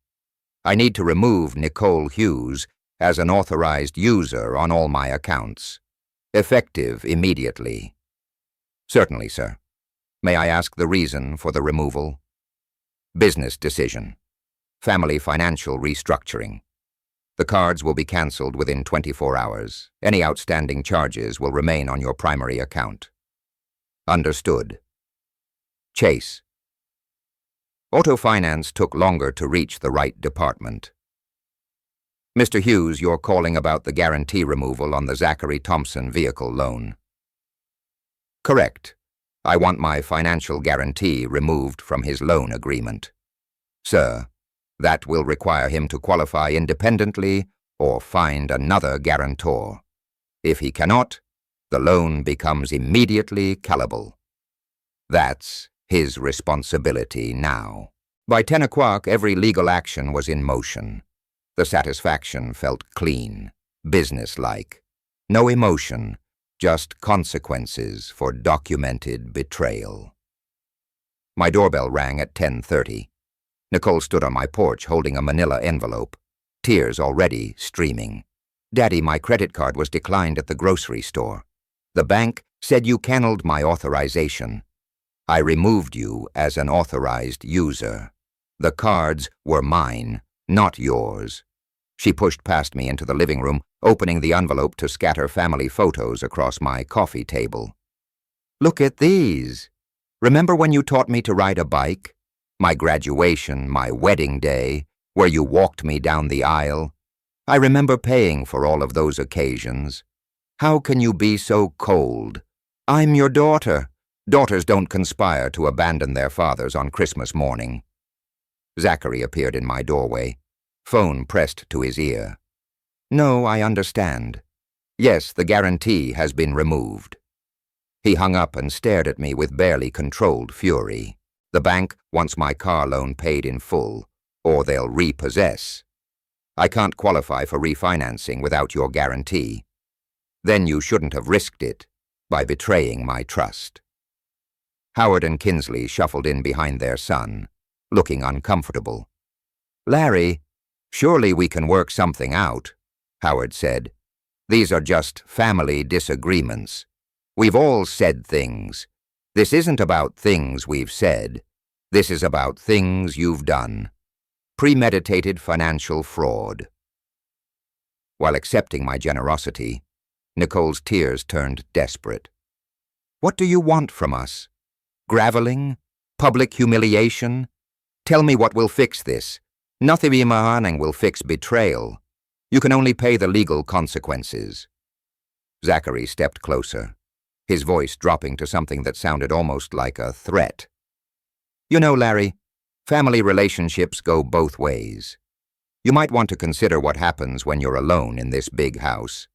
I need to remove Nicole Hughes as an authorized user on all my accounts. Effective immediately." "Certainly, sir. May I ask the reason for the removal?" "Business decision. Family financial restructuring. The cards will be canceled within 24 hours. Any outstanding charges will remain on your primary account." "Understood." Chase. Auto finance took longer to reach the right department. "Mr. Hughes, you're calling about the guarantee removal on the Zachary Thompson vehicle loan." "Correct. I want my financial guarantee removed from his loan agreement." "Sir, that will require him to qualify independently or find another guarantor. If he cannot, the loan becomes immediately callable. That's his responsibility now." By 10 o'clock, every legal action was in motion. The satisfaction felt clean, businesslike. No emotion, just consequences for documented betrayal. My doorbell rang at 10:30. Nicole stood on my porch holding a manila envelope, tears already streaming. "Daddy, my credit card was declined at the grocery store. The bank said you canceled my authorization. I removed you as an authorized user. The cards were mine, not yours." She pushed past me into the living room, opening the envelope to scatter family photos across my coffee table. "Look at these. Remember when you taught me to ride a bike? My graduation, my wedding day, where you walked me down the aisle. I remember paying for all of those occasions. How can you be so cold? I'm your daughter. Daughters don't conspire to abandon their fathers on Christmas morning." Zachary appeared in my doorway, phone pressed to his ear. "No, I understand. Yes, the guarantee has been removed." He hung up and stared at me with barely controlled fury. "The bank wants my car loan paid in full, or they'll repossess. I can't qualify for refinancing without your guarantee. Then you shouldn't have risked it by betraying my trust." Howard and Kinsley shuffled in behind their son, looking uncomfortable. "Larry, surely we can work something out," Howard said. These are just family disagreements. We've all said things. This isn't about things we've said. This is about things you've done. Premeditated financial fraud. While accepting my generosity, Nicole's tears turned desperate. What do you want from us? Graveling? Public humiliation? Tell me what will fix this. Nothing will fix betrayal. You can only pay the legal consequences. Zachary stepped closer, his voice dropping to something that sounded almost like a threat. You know, Larry, family relationships go both ways. You might want to consider what happens when you're alone in this big house.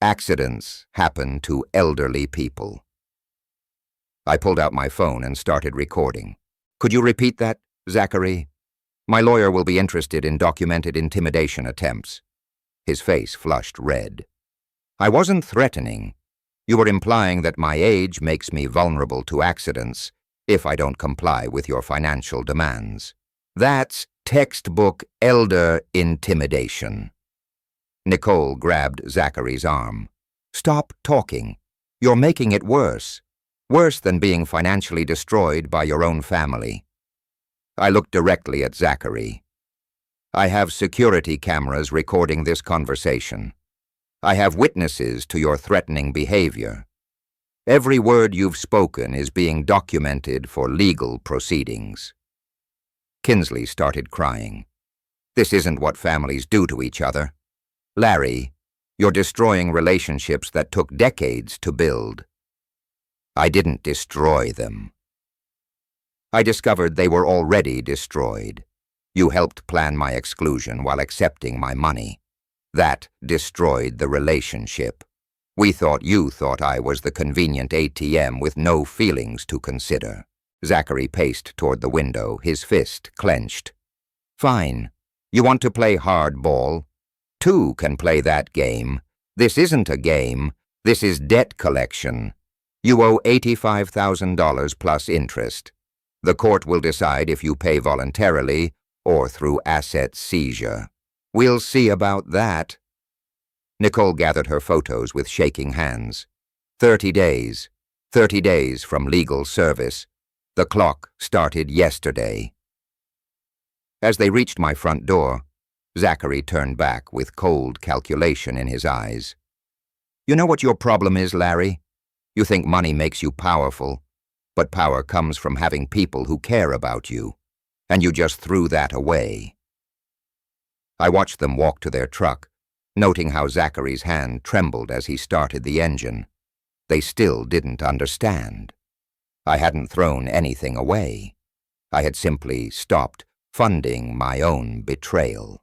Accidents happen to elderly people. I pulled out my phone and started recording. Could you repeat that, Zachary? My lawyer will be interested in documented intimidation attempts. His face flushed red. I wasn't threatening. You were implying that my age makes me vulnerable to accidents if I don't comply with your financial demands. That's textbook elder intimidation. Nicole grabbed Zachary's arm. Stop talking. You're making it worse. Worse than being financially destroyed by your own family. I looked directly at Zachary. I have security cameras recording this conversation. I have witnesses to your threatening behavior. Every word you've spoken is being documented for legal proceedings. Kinsley started crying. This isn't what families do to each other. Larry, you're destroying relationships that took decades to build. I didn't destroy them. I discovered they were already destroyed. You helped plan my exclusion while accepting my money. That destroyed the relationship. We thought you thought I was the convenient ATM with no feelings to consider. Zachary paced toward the window, his fist clenched. Fine. You want to play hardball? Two can play that game. This isn't a game. This is debt collection. You owe $85,000 plus interest. The court will decide if you pay voluntarily or through asset seizure. We'll see about that. Nicole gathered her photos with shaking hands. 30 days. 30 days from legal service. The clock started yesterday. As they reached my front door, Zachary turned back with cold calculation in his eyes. You know what your problem is, Larry? You think money makes you powerful, but power comes from having people who care about you, and you just threw that away. I watched them walk to their truck, noting how Zachary's hand trembled as he started the engine. They still didn't understand. I hadn't thrown anything away. I had simply stopped funding my own betrayal.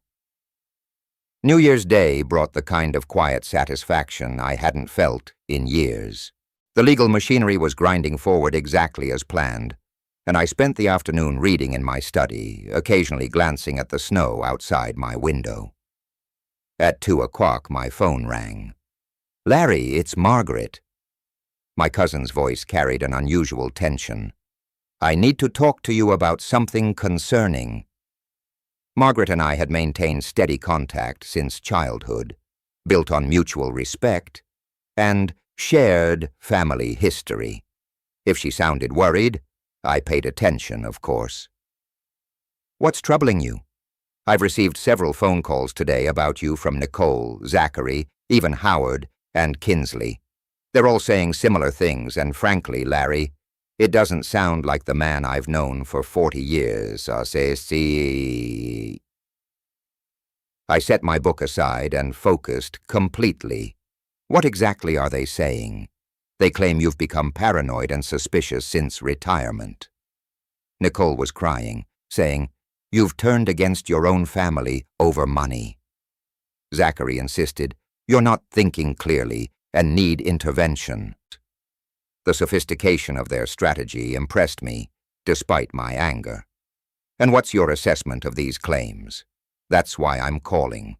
New Year's Day brought the kind of quiet satisfaction I hadn't felt in years. The legal machinery was grinding forward exactly as planned, and I spent the afternoon reading in my study, occasionally glancing at the snow outside my window. At 2 o'clock, my phone rang. Larry, it's Margaret. My cousin's voice carried an unusual tension. I need to talk to you about something concerning. Margaret and I had maintained steady contact since childhood, built on mutual respect and shared family history. If she sounded worried, I paid attention, of course. What's troubling you? I've received several phone calls today about you from Nicole, Zachary, even Howard, and Kinsley. They're all saying similar things, and frankly, Larry, it doesn't sound like the man I've known for 40 years. I set my book aside and focused completely. What exactly are they saying? They claim you've become paranoid and suspicious since retirement. Nicole was crying, saying, You've turned against your own family over money. Zachary insisted, You're not thinking clearly and need intervention. The sophistication of their strategy impressed me, despite my anger. And what's your assessment of these claims? That's why I'm calling.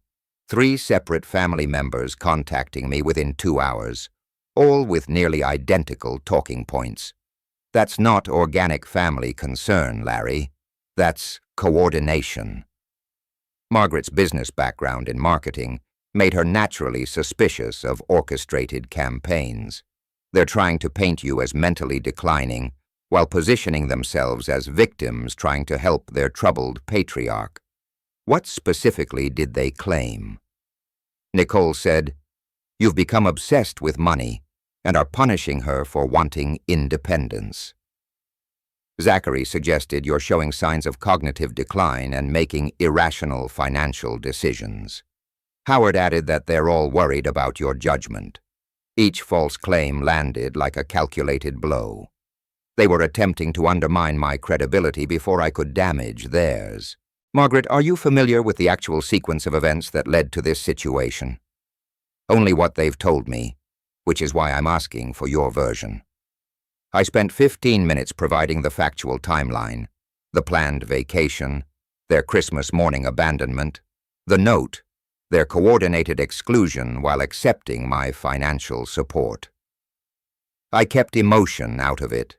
3 separate family members contacting me within 2 hours, all with nearly identical talking points. That's not organic family concern, Larry. That's coordination. Margaret's business background in marketing made her naturally suspicious of orchestrated campaigns. They're trying to paint you as mentally declining while positioning themselves as victims trying to help their troubled patriarch. What specifically did they claim? Nicole said, "You've become obsessed with money and are punishing her for wanting independence." Zachary suggested you're showing signs of cognitive decline and making irrational financial decisions. Howard added that they're all worried about your judgment. Each false claim landed like a calculated blow. They were attempting to undermine my credibility before I could damage theirs. Margaret, are you familiar with the actual sequence of events that led to this situation? Only what they've told me, which is why I'm asking for your version. I spent 15 minutes providing the factual timeline, the planned vacation, their Christmas morning abandonment, the note, their coordinated exclusion while accepting my financial support. I kept emotion out of it,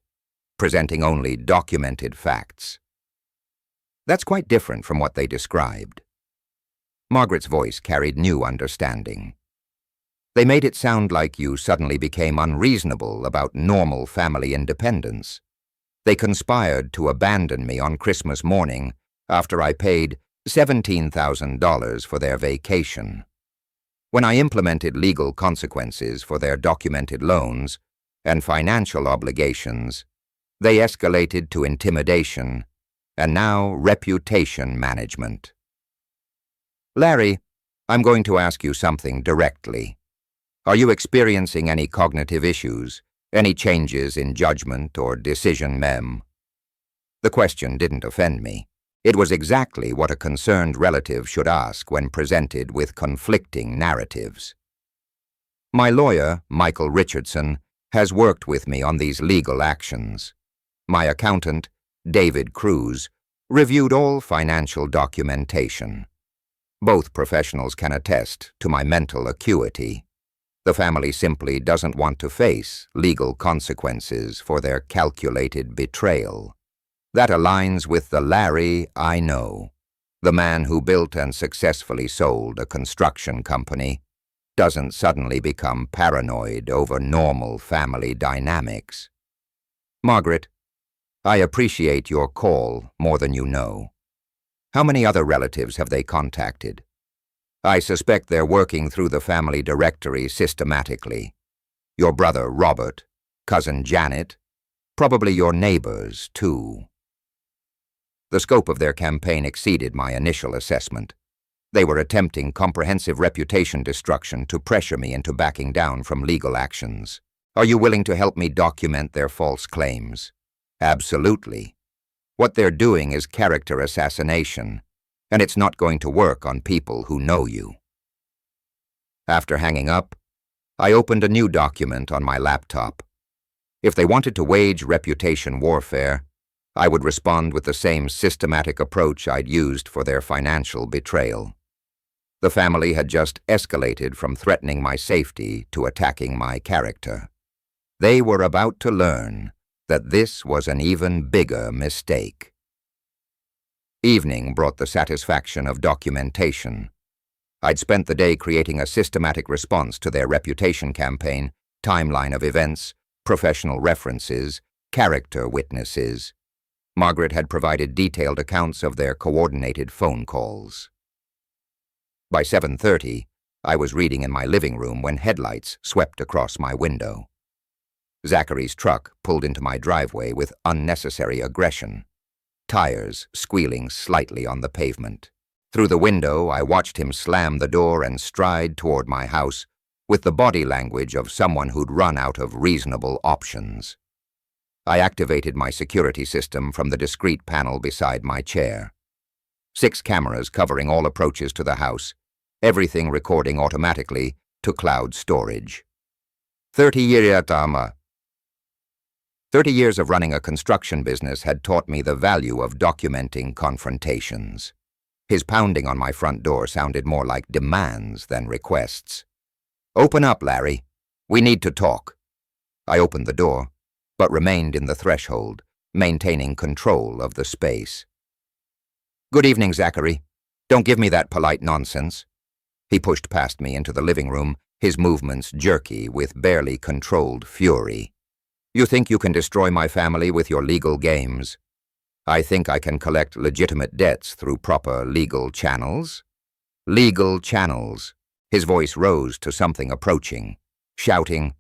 presenting only documented facts. That's quite different from what they described. Margaret's voice carried new understanding. They made it sound like you suddenly became unreasonable about normal family independence. They conspired to abandon me on Christmas morning after I paid $17,000 for their vacation. When I implemented legal consequences for their documented loans and financial obligations, they escalated to intimidation and now reputation management. Larry, I'm going to ask you something directly. Are you experiencing any cognitive issues, any changes in judgment or decision mem? The question didn't offend me. It was exactly what a concerned relative should ask when presented with conflicting narratives. My lawyer, Michael Richardson, has worked with me on these legal actions. My accountant, David Cruz, reviewed all financial documentation. Both professionals can attest to my mental acuity. The family simply doesn't want to face legal consequences for their calculated betrayal. That aligns with the Larry I know. The man who built and successfully sold a construction company doesn't suddenly become paranoid over normal family dynamics. Margaret, I appreciate your call more than you know. How many other relatives have they contacted? I suspect they're working through the family directory systematically. Your brother Robert, cousin Janet, probably your neighbors too. The scope of their campaign exceeded my initial assessment. They were attempting comprehensive reputation destruction to pressure me into backing down from legal actions. Are you willing to help me document their false claims? Absolutely. What they're doing is character assassination, and it's not going to work on people who know you. After hanging up, I opened a new document on my laptop. If they wanted to wage reputation warfare, I would respond with the same systematic approach I'd used for their financial betrayal. The family had just escalated from threatening my safety to attacking my character. They were about to learn that this was an even bigger mistake. Evening brought the satisfaction of documentation. I'd spent the day creating a systematic response to their reputation campaign, timeline of events, professional references, character witnesses. Margaret had provided detailed accounts of their coordinated phone calls. By 7:30, I was reading in my living room when headlights swept across my window. Zachary's truck pulled into my driveway with unnecessary aggression, tires squealing slightly on the pavement. Through the window, I watched him slam the door and stride toward my house with the body language of someone who'd run out of reasonable options. I activated my security system from the discrete panel beside my chair. 6 cameras covering all approaches to the house, everything recording automatically to cloud storage. 30 years of running a construction business had taught me the value of documenting confrontations. His pounding on my front door sounded more like demands than requests. "Open up, Larry. We need to talk." I opened the door, but remained in the threshold, maintaining control of the space. "Good evening, Zachary. Don't give me that polite nonsense." He pushed past me into the living room, his movements jerky with barely controlled fury. You think you can destroy my family with your legal games? I think I can collect legitimate debts through proper legal channels? Legal channels. His voice rose to something approaching, shouting,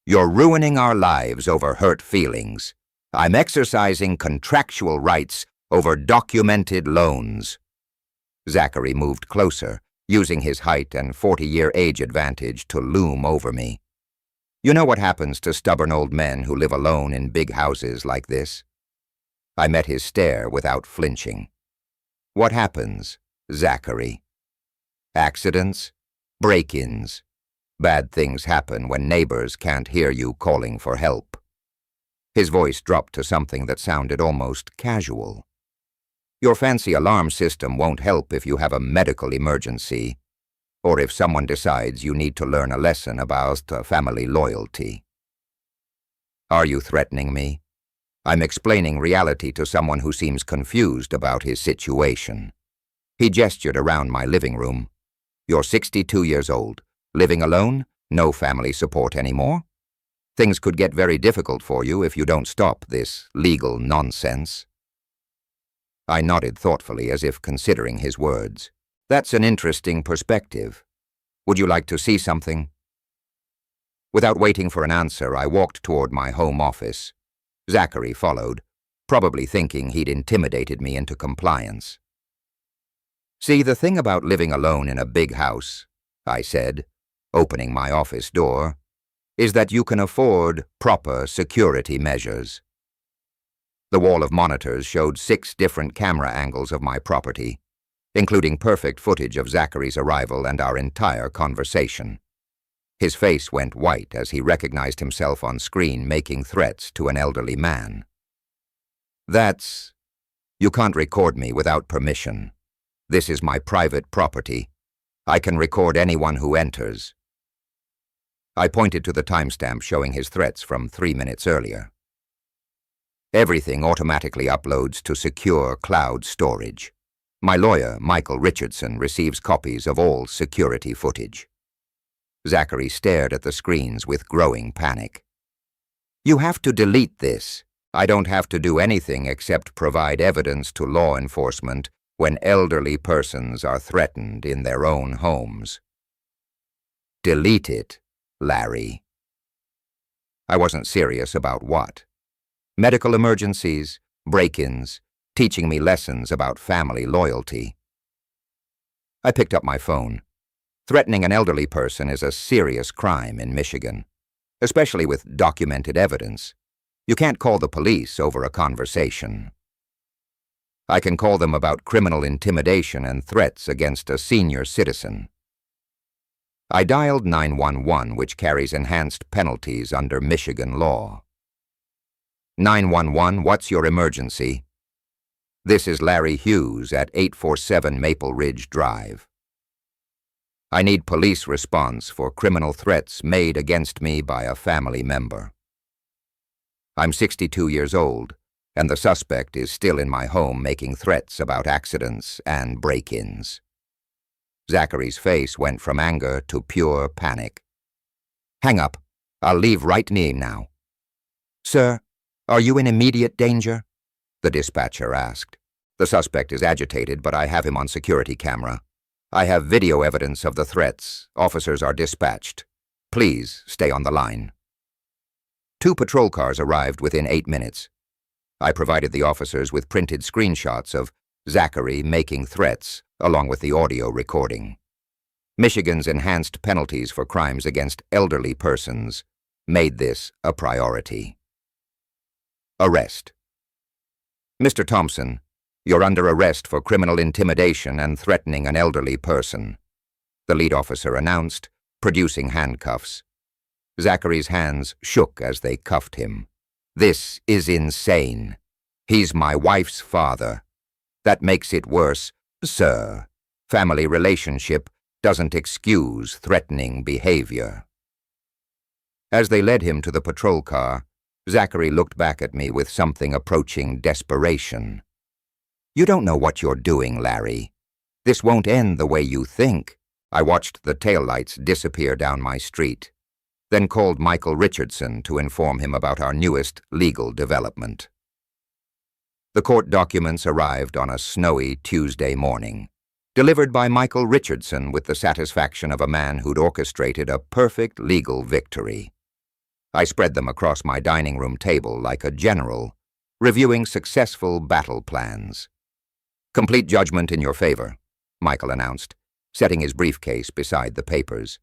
"You're ruining our lives over hurt feelings. I'm exercising contractual rights over documented loans." Zachary moved closer, using his height and 40-year age advantage to loom over me. You know what happens to stubborn old men who live alone in big houses like this? I met his stare without flinching. What happens, Zachary? Accidents? Break-ins? Bad things happen when neighbors can't hear you calling for help. His voice dropped to something that sounded almost casual. Your fancy alarm system won't help if you have a medical emergency, or if someone decides you need to learn a lesson about family loyalty. Are you threatening me? I'm explaining reality to someone who seems confused about his situation. He gestured around my living room. You're 62 years old, living alone, no family support anymore. Things could get very difficult for you if you don't stop this legal nonsense. I nodded thoughtfully as if considering his words. That's an interesting perspective. Would you like to see something? Without waiting for an answer, I walked toward my home office. Zachary followed, probably thinking he'd intimidated me into compliance. See, the thing about living alone in a big house, I said, opening my office door, is that you can afford proper security measures. The wall of monitors showed 6 different camera angles of my property, including perfect footage of Zachary's arrival and our entire conversation. His face went white as he recognized himself on screen making threats to an elderly man. You can't record me without permission. This is my private property. I can record anyone who enters. I pointed to the timestamp showing his threats from 3 minutes earlier. Everything automatically uploads to secure cloud storage. My lawyer, Michael Richardson, receives copies of all security footage. Zachary stared at the screens with growing panic. You have to delete this. I don't have to do anything except provide evidence to law enforcement when elderly persons are threatened in their own homes. Delete it, Larry. I wasn't serious about what. Medical emergencies, break-ins, teaching me lessons about family loyalty. I picked up my phone. Threatening an elderly person is a serious crime in Michigan, especially with documented evidence. You can't call the police over a conversation. I can call them about criminal intimidation and threats against a senior citizen. I dialed 911, which carries enhanced penalties under Michigan law. 911, what's your emergency? This is Larry Hughes at 847 Maple Ridge Drive. I need police response for criminal threats made against me by a family member. I'm 62 years old, and the suspect is still in my home making threats about accidents and break-ins. Zachary's face went from anger to pure panic. Hang up. I'll leave right now. Sir, are you in immediate danger? The dispatcher asked. The suspect is agitated, but I have him on security camera. I have video evidence of the threats. Officers are dispatched. Please stay on the line. 2 patrol cars arrived within 8 minutes. I provided the officers with printed screenshots of Zachary making threats, along with the audio recording. Michigan's enhanced penalties for crimes against elderly persons made this a priority. Arrest. Mr. Thompson, you're under arrest for criminal intimidation and threatening an elderly person, the lead officer announced, producing handcuffs. Zachary's hands shook as they cuffed him. This is insane. He's my wife's father. That makes it worse, sir. Family relationship doesn't excuse threatening behavior. As they led him to the patrol car, Zachary looked back at me with something approaching desperation. You don't know what you're doing, Larry. This won't end the way you think. I watched the taillights disappear down my street, then called Michael Richardson to inform him about our newest legal development. The court documents arrived on a snowy Tuesday morning, delivered by Michael Richardson with the satisfaction of a man who'd orchestrated a perfect legal victory. I spread them across my dining room table like a general, reviewing successful battle plans. "Complete judgment in your favor," Michael announced, setting his briefcase beside the papers.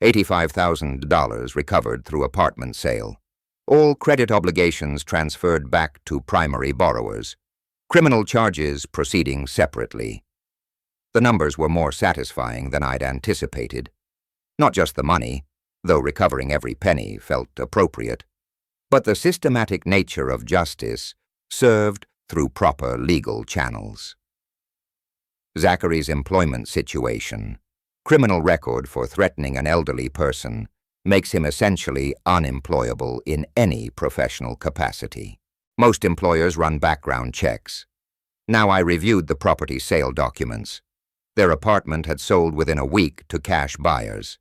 $85,000 recovered through apartment sale. All credit obligations transferred back to primary borrowers. Criminal charges proceeding separately. The numbers were more satisfying than I'd anticipated. Not just the money, though recovering every penny felt appropriate, but the systematic nature of justice served through proper legal channels. Zachary's employment situation, criminal record for threatening an elderly person, makes him essentially unemployable in any professional capacity. Most employers run background checks. Now I reviewed the property sale documents. Their apartment had sold within a week to cash buyers.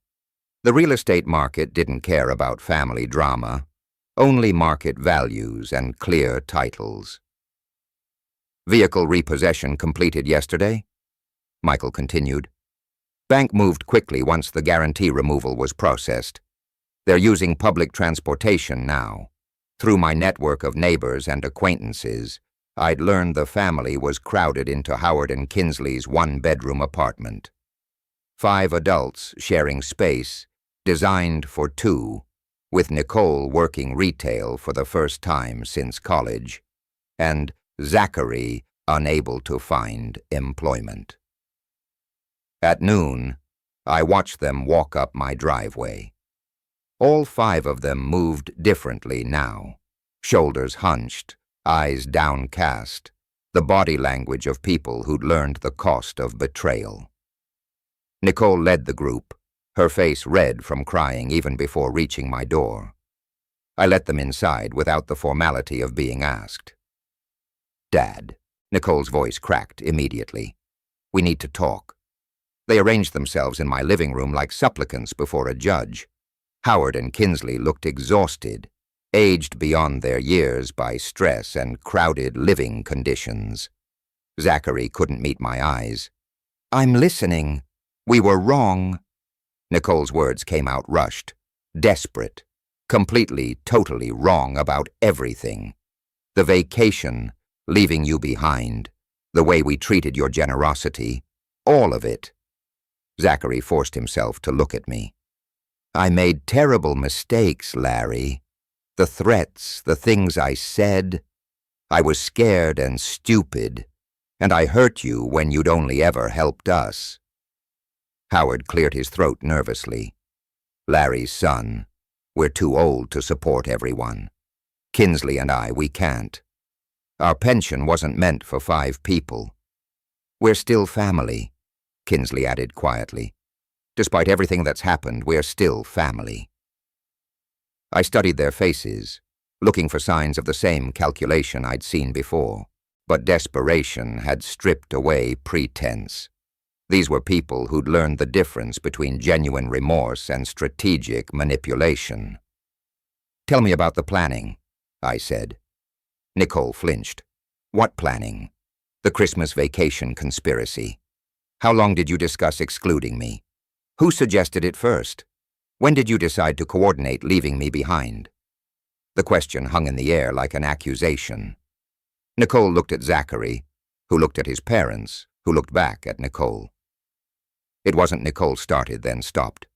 The real estate market didn't care about family drama, only market values and clear titles. "Vehicle repossession completed yesterday?" Michael continued. "Bank moved quickly once the guarantee removal was processed. They're using public transportation now. Through my network of neighbors and acquaintances, I'd learned the family was crowded into Howard and Kinsley's one-bedroom apartment. 5 adults sharing space, designed for 2, with Nicole working retail for the first time since college, and Zachary unable to find employment. At noon, I watched them walk up my driveway. All 5 of them moved differently now, shoulders hunched, eyes downcast, the body language of people who'd learned the cost of betrayal. Nicole led the group, her face red from crying even before reaching my door. I let them inside without the formality of being asked. "Dad," Nicole's voice cracked immediately. "We need to talk." They arranged themselves in my living room like supplicants before a judge. Howard and Kinsley looked exhausted, aged beyond their years by stress and crowded living conditions. Zachary couldn't meet my eyes. "I'm listening. We were wrong." Nicole's words came out rushed, desperate, completely, totally wrong about everything. The vacation, leaving you behind, the way we treated your generosity, all of it. Zachary forced himself to look at me. "I made terrible mistakes, Larry. The threats, the things I said. I was scared and stupid, and I hurt you when you'd only ever helped us." Howard cleared his throat nervously. "Larry's son. We're too old to support everyone. Kinsley and I, we can't. Our pension wasn't meant for 5 people. We're still family," Kinsley added quietly. "Despite everything that's happened, we're still family." I studied their faces, looking for signs of the same calculation I'd seen before, but desperation had stripped away pretense. These were people who'd learned the difference between genuine remorse and strategic manipulation. "Tell me about the planning," I said. Nicole flinched. "What planning?" "The Christmas vacation conspiracy. How long did you discuss excluding me? Who suggested it first? When did you decide to coordinate leaving me behind?" The question hung in the air like an accusation. Nicole looked at Zachary, who looked at his parents, who looked back at Nicole. It wasn't Nicole started, then stopped.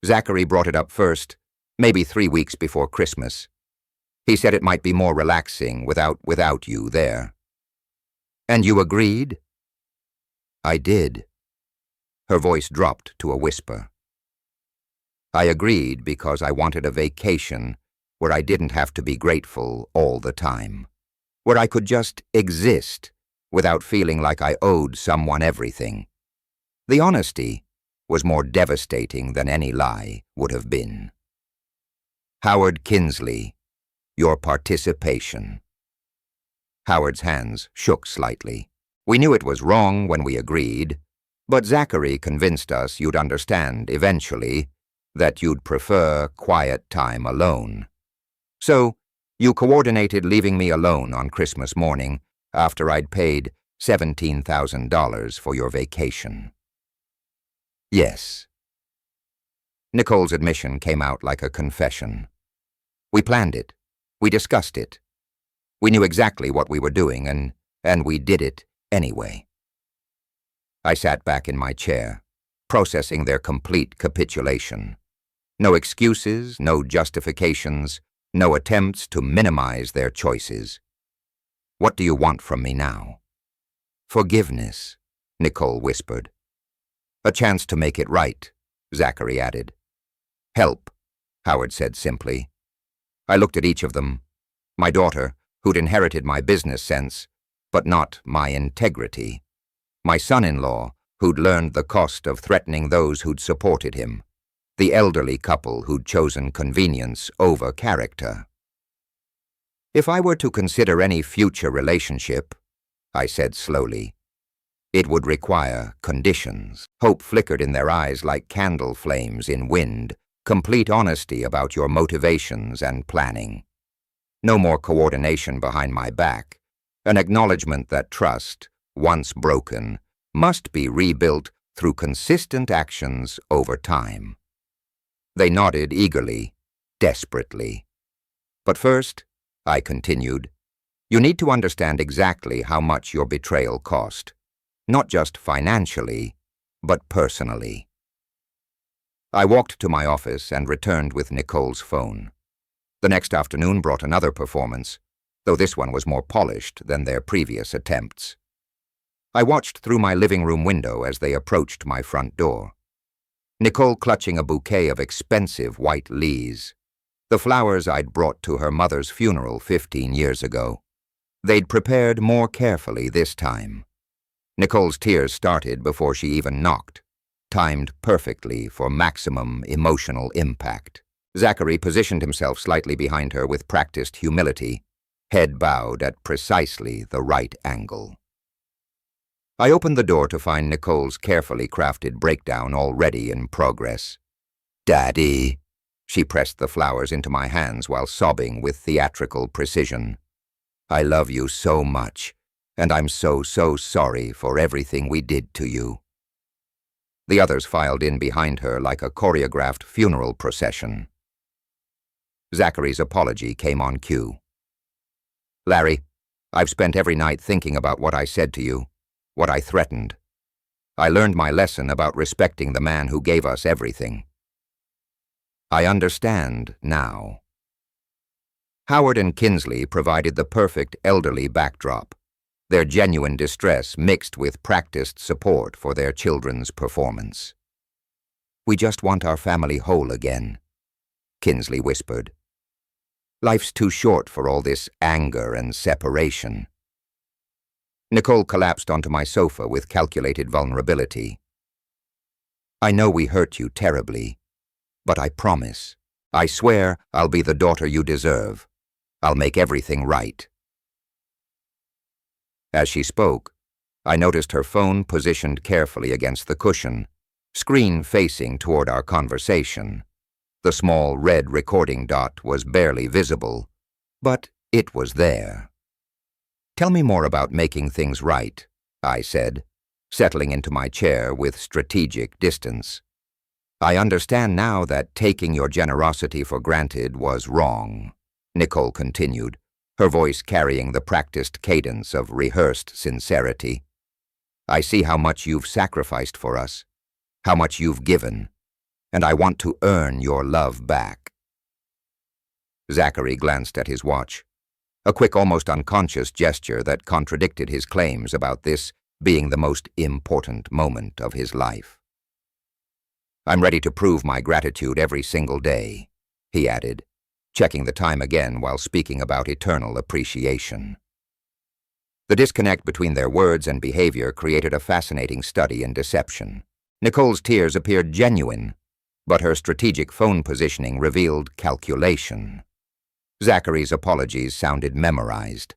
"Zachary brought it up first, maybe 3 weeks before Christmas. He said it might be more relaxing without you there." "And you agreed?" "I did." Her voice dropped to a whisper. "I agreed because I wanted a vacation where I didn't have to be grateful all the time, where I could just exist without feeling like I owed someone everything. The honesty was more devastating than any lie would have been." "Howard Kinsley, your participation." Howard's hands shook slightly. "We knew it was wrong when we agreed, But Zachary convinced us you'd understand eventually that you'd prefer quiet time alone. So, you coordinated leaving me alone on Christmas morning after I'd paid $17,000 for your vacation. Yes. Nicole's admission came out like a confession. We planned it. We discussed it. We knew exactly what we were doing, and we did it anyway. I sat back in my chair, processing their complete capitulation. No excuses, no justifications, no attempts to minimize their choices. What do you want from me now? Forgiveness, Nicole whispered. A chance to make it right, Zachary added. Help, Howard said simply. I looked at each of them. My daughter, who'd inherited my business sense, but not my integrity. My son-in-law, who'd learned the cost of threatening those who'd supported him. The elderly couple who'd chosen convenience over character. If I were to consider any future relationship, I said slowly, it would require conditions. Hope flickered in their eyes like candle flames in wind, complete honesty about your motivations and planning. No more coordination behind my back, an acknowledgement that trust, once broken, must be rebuilt through consistent actions over time. They nodded eagerly, desperately. But first, I continued, you need to understand exactly how much your betrayal cost, not just financially, but personally. I walked to my office and returned with Nicole's phone. The next afternoon brought another performance, though this one was more polished than their previous attempts. I watched through my living room window as they approached my front door. Nicole clutching a bouquet of expensive white lees, the flowers I'd brought to her mother's funeral 15 years ago. They'd prepared more carefully this time. Nicole's tears started before she even knocked, timed perfectly for maximum emotional impact. Zachary positioned himself slightly behind her with practiced humility, head bowed at precisely the right angle. I opened the door to find Nicole's carefully crafted breakdown already in progress. "Daddy," she pressed the flowers into my hands while sobbing with theatrical precision. "I love you so much, and I'm so sorry for everything we did to you." The others filed in behind her like a choreographed funeral procession. Zachary's apology came on cue. "Larry, I've spent every night thinking about what I said to you, what I threatened. I learned my lesson about respecting the man who gave us everything. I understand now." Howard and Kinsley provided the perfect elderly backdrop, their genuine distress mixed with practiced support for their children's performance. "We just want our family whole again," Kinsley whispered. "Life's too short for all this anger and separation." Nicole collapsed onto my sofa with calculated vulnerability. "I know we hurt you terribly, but I promise, I swear I'll be the daughter you deserve. I'll make everything right." As she spoke, I noticed her phone positioned carefully against the cushion, screen facing toward our conversation. The small red recording dot was barely visible, but it was there. "Tell me more about making things right," I said, settling into my chair with strategic distance. "I understand now that taking your generosity for granted was wrong," Nicole continued, her voice carrying the practiced cadence of rehearsed sincerity. "I see how much you've sacrificed for us, how much you've given, and I want to earn your love back." Zachary glanced at his watch, a quick, almost unconscious gesture that contradicted his claims about this being the most important moment of his life. "I'm ready to prove my gratitude every single day," he added, checking the time again while speaking about eternal appreciation. The disconnect between their words and behavior created a fascinating study in deception. Nicole's tears appeared genuine, but her strategic phone positioning revealed calculation. Zachary's apologies sounded memorized,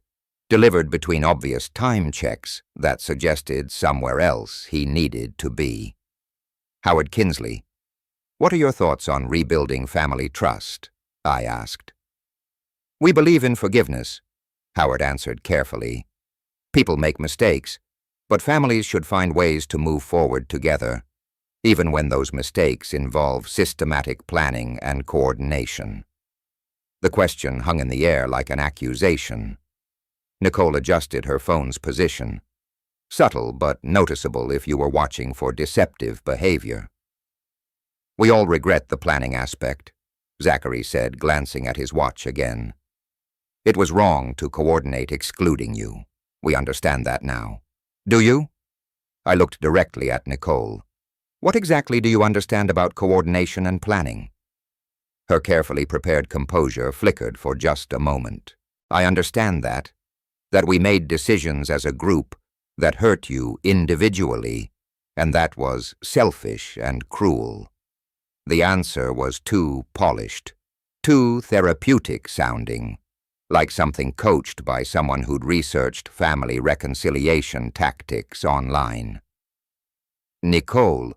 delivered between obvious time checks that suggested somewhere else he needed to be. Howard Kinsley, what are your thoughts on rebuilding family trust? I asked. We believe in forgiveness, Howard answered carefully. People make mistakes, but families should find ways to move forward together, even when those mistakes involve systematic planning and coordination. The question hung in the air like an accusation. Nicole adjusted her phone's position, subtle but noticeable if you were watching for deceptive behavior. We all regret the planning aspect, Zachary said, glancing at his watch again. It was wrong to coordinate excluding you. We understand that now. Do you? I looked directly at Nicole. What exactly do you understand about coordination and planning? Her carefully prepared composure flickered for just a moment. I understand that we made decisions as a group that hurt you individually, and that was selfish and cruel. The answer was too polished, too therapeutic sounding, like something coached by someone who'd researched family reconciliation tactics online. Nicole,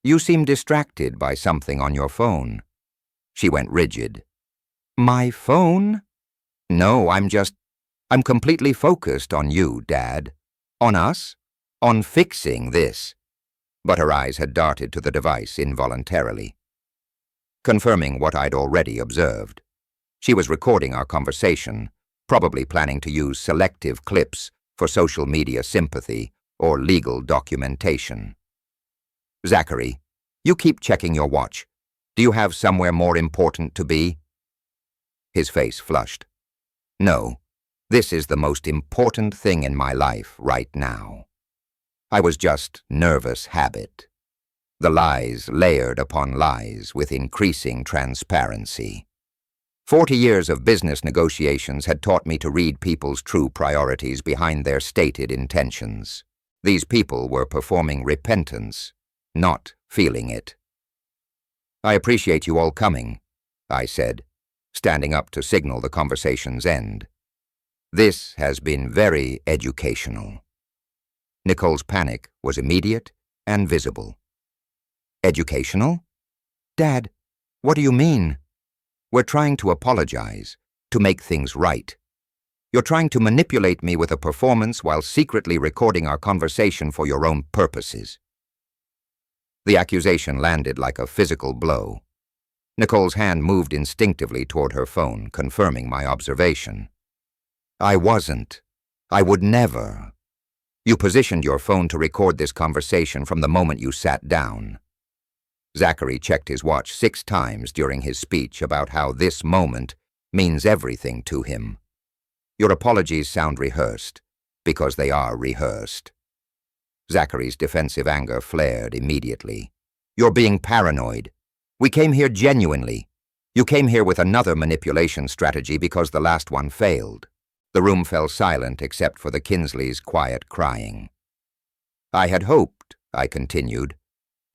you seem distracted by something on your phone. She went rigid. My phone? No, I'm completely focused on you, Dad. On us? On fixing this. But her eyes had darted to the device involuntarily, confirming what I'd already observed. She was recording our conversation, probably planning to use selective clips for social media sympathy or legal documentation. Zachary, you keep checking your watch. Do you have somewhere more important to be? His face flushed. No, this is the most important thing in my life right now. I was just nervous habit. The lies layered upon lies with increasing transparency. 40 years of business negotiations had taught me to read people's true priorities behind their stated intentions. These people were performing repentance, not feeling it. I appreciate you all coming, I said, standing up to signal the conversation's end. This has been very educational. Nicole's panic was immediate and visible. Educational? Dad, what do you mean? We're trying to apologize, to make things right. You're trying to manipulate me with a performance while secretly recording our conversation for your own purposes. The accusation landed like a physical blow. Nicole's hand moved instinctively toward her phone, confirming my observation. I wasn't. I would never. You positioned your phone to record this conversation from the moment you sat down. Zachary checked his watch 6 times during his speech about how this moment means everything to him. Your apologies sound rehearsed, because they are rehearsed. Zachary's defensive anger flared immediately. You're being paranoid. We came here genuinely. You came here with another manipulation strategy because the last one failed. The room fell silent except for the Kinsleys' quiet crying. I had hoped, I continued,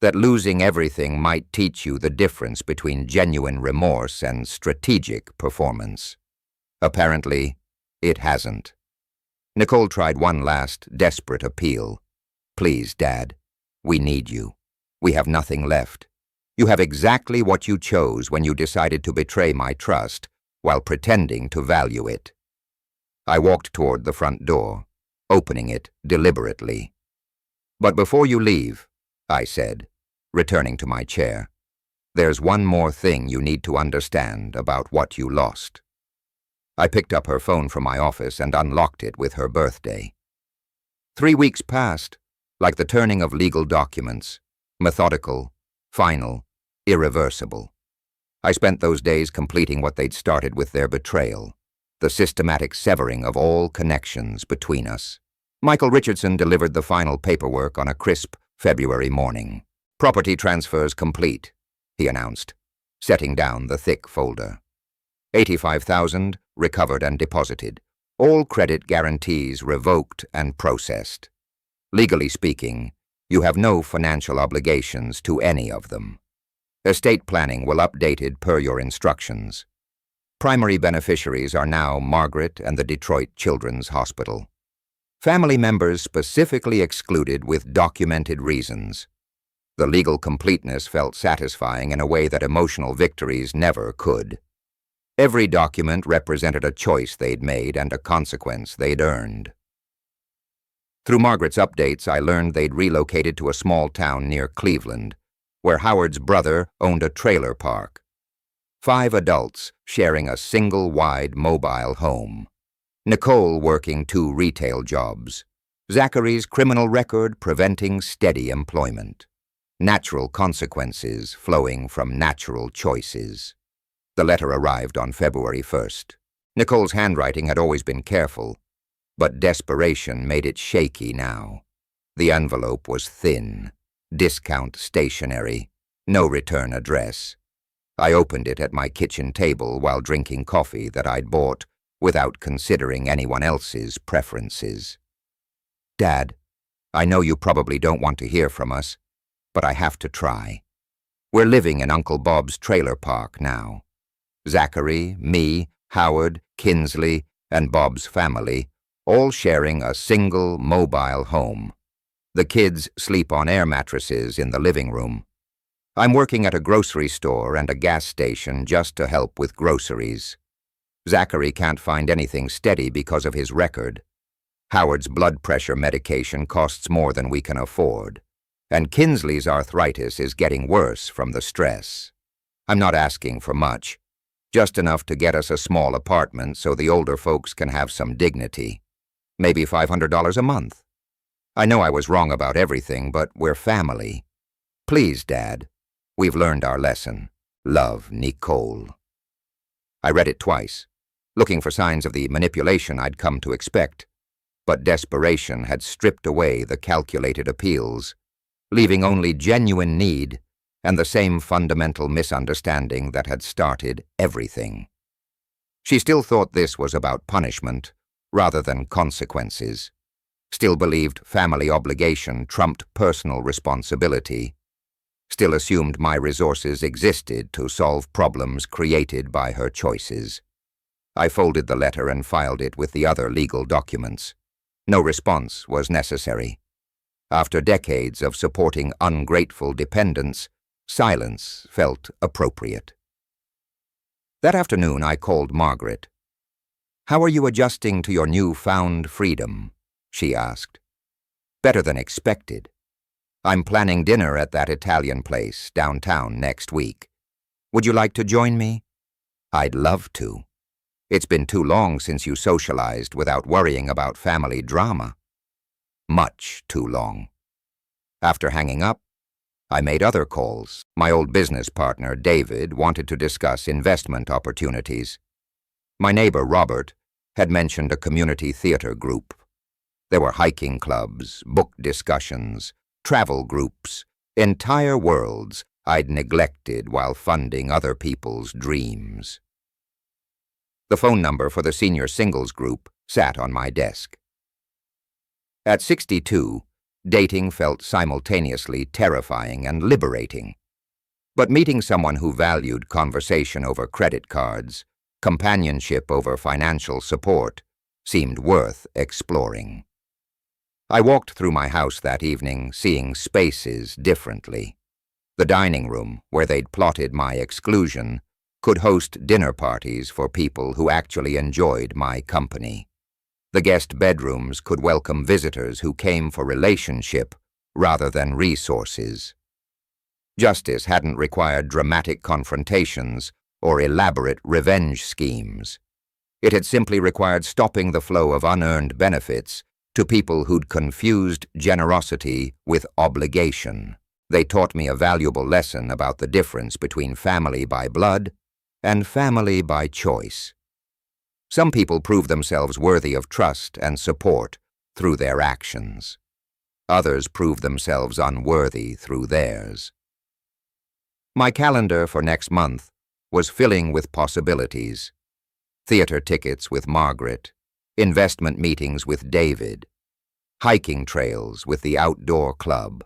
that losing everything might teach you the difference between genuine remorse and strategic performance. Apparently, it hasn't. Nicole tried one last, desperate appeal. Please, Dad, we need you. We have nothing left. You have exactly what you chose when you decided to betray my trust while pretending to value it. I walked toward the front door, opening it deliberately. But before you leave, I said, returning to my chair, there's one more thing you need to understand about what you lost. I picked up her phone from my office and unlocked it with her birthday. 3 weeks passed, like the turning of legal documents, methodical, final, irreversible. I spent those days completing what they'd started with their betrayal, the systematic severing of all connections between us. Michael Richardson delivered the final paperwork on a crisp February morning. Property transfers complete, he announced, setting down the thick folder. $85,000 recovered and deposited. All credit guarantees revoked and processed. Legally speaking, you have no financial obligations to any of them. Estate planning will updated per your instructions. Primary beneficiaries are now Margaret and the Detroit Children's Hospital. Family members specifically excluded with documented reasons. The legal completeness felt satisfying in a way that emotional victories never could. Every document represented a choice they'd made and a consequence they'd earned. Through Margaret's updates, I learned they'd relocated to a small town near Cleveland, where Howard's brother owned a trailer park. 5 adults sharing a single wide mobile home. Nicole working 2 retail jobs. Zachary's criminal record preventing steady employment. Natural consequences flowing from natural choices. The letter arrived on February 1st. Nicole's handwriting had always been careful, but desperation made it shaky now. The envelope was thin, discount stationery, no return address. I opened it at my kitchen table while drinking coffee that I'd bought without considering anyone else's preferences. Dad, I know you probably don't want to hear from us, but I have to try. We're living in Uncle Bob's trailer park now. Zachary, me, Howard, Kinsley, and Bob's family, all sharing a single mobile home. The kids sleep on air mattresses in the living room. I'm working at a grocery store and a gas station just to help with groceries. Zachary can't find anything steady because of his record. Howard's blood pressure medication costs more than we can afford, and Kinsley's arthritis is getting worse from the stress. I'm not asking for much, just enough to get us a small apartment so the older folks can have some dignity. Maybe $500 a month. I know I was wrong about everything, but we're family. Please, Dad, we've learned our lesson. Love, Nicole. I read it twice, looking for signs of the manipulation I'd come to expect, but desperation had stripped away the calculated appeals, leaving only genuine need and the same fundamental misunderstanding that had started everything. She still thought this was about punishment rather than consequences, still believed family obligation trumped personal responsibility, still assumed my resources existed to solve problems created by her choices. I folded the letter and filed it with the other legal documents. No response was necessary. After decades of supporting ungrateful dependents, silence felt appropriate. That afternoon I called Margaret. "How are you adjusting to your newfound freedom?" she asked. "Better than expected. I'm planning dinner at that Italian place downtown next week. Would you like to join me?" "I'd love to. It's been too long since you socialized without worrying about family drama." Much too long. After hanging up, I made other calls. My old business partner, David, wanted to discuss investment opportunities. My neighbor, Robert, had mentioned a community theater group. There were hiking clubs, book discussions, travel groups, entire worlds I'd neglected while funding other people's dreams. The phone number for the senior singles group sat on my desk. At 62, dating felt simultaneously terrifying and liberating. But meeting someone who valued conversation over credit cards, companionship over financial support, seemed worth exploring. I walked through my house that evening, seeing spaces differently. The dining room, where they'd plotted my exclusion, could host dinner parties for people who actually enjoyed my company. The guest bedrooms could welcome visitors who came for relationship rather than resources. Justice hadn't required dramatic confrontations or elaborate revenge schemes. It had simply required stopping the flow of unearned benefits to people who'd confused generosity with obligation. They taught me a valuable lesson about the difference between family by blood and family by choice. Some people prove themselves worthy of trust and support through their actions. Others prove themselves unworthy through theirs. My calendar for next month was filling with possibilities. Theater tickets with Margaret, investment meetings with David, hiking trails with the outdoor club,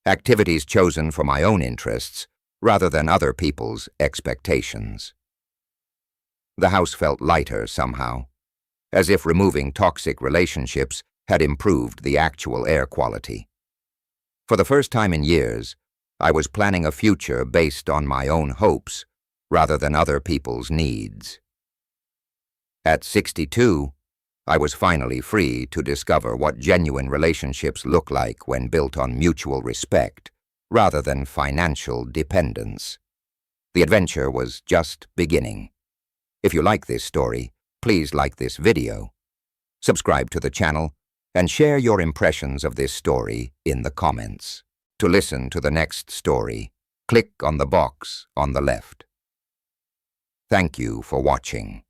activities chosen for my own interests rather than other people's expectations. The house felt lighter somehow, as if removing toxic relationships had improved the actual air quality. For the first time in years, I was planning a future based on my own hopes rather than other people's needs. At 62, I was finally free to discover what genuine relationships look like when built on mutual respect rather than financial dependence. The adventure was just beginning. If you like this story, please like this video, subscribe to the channel, and share your impressions of this story in the comments. To listen to the next story, click on the box on the left. Thank you for watching.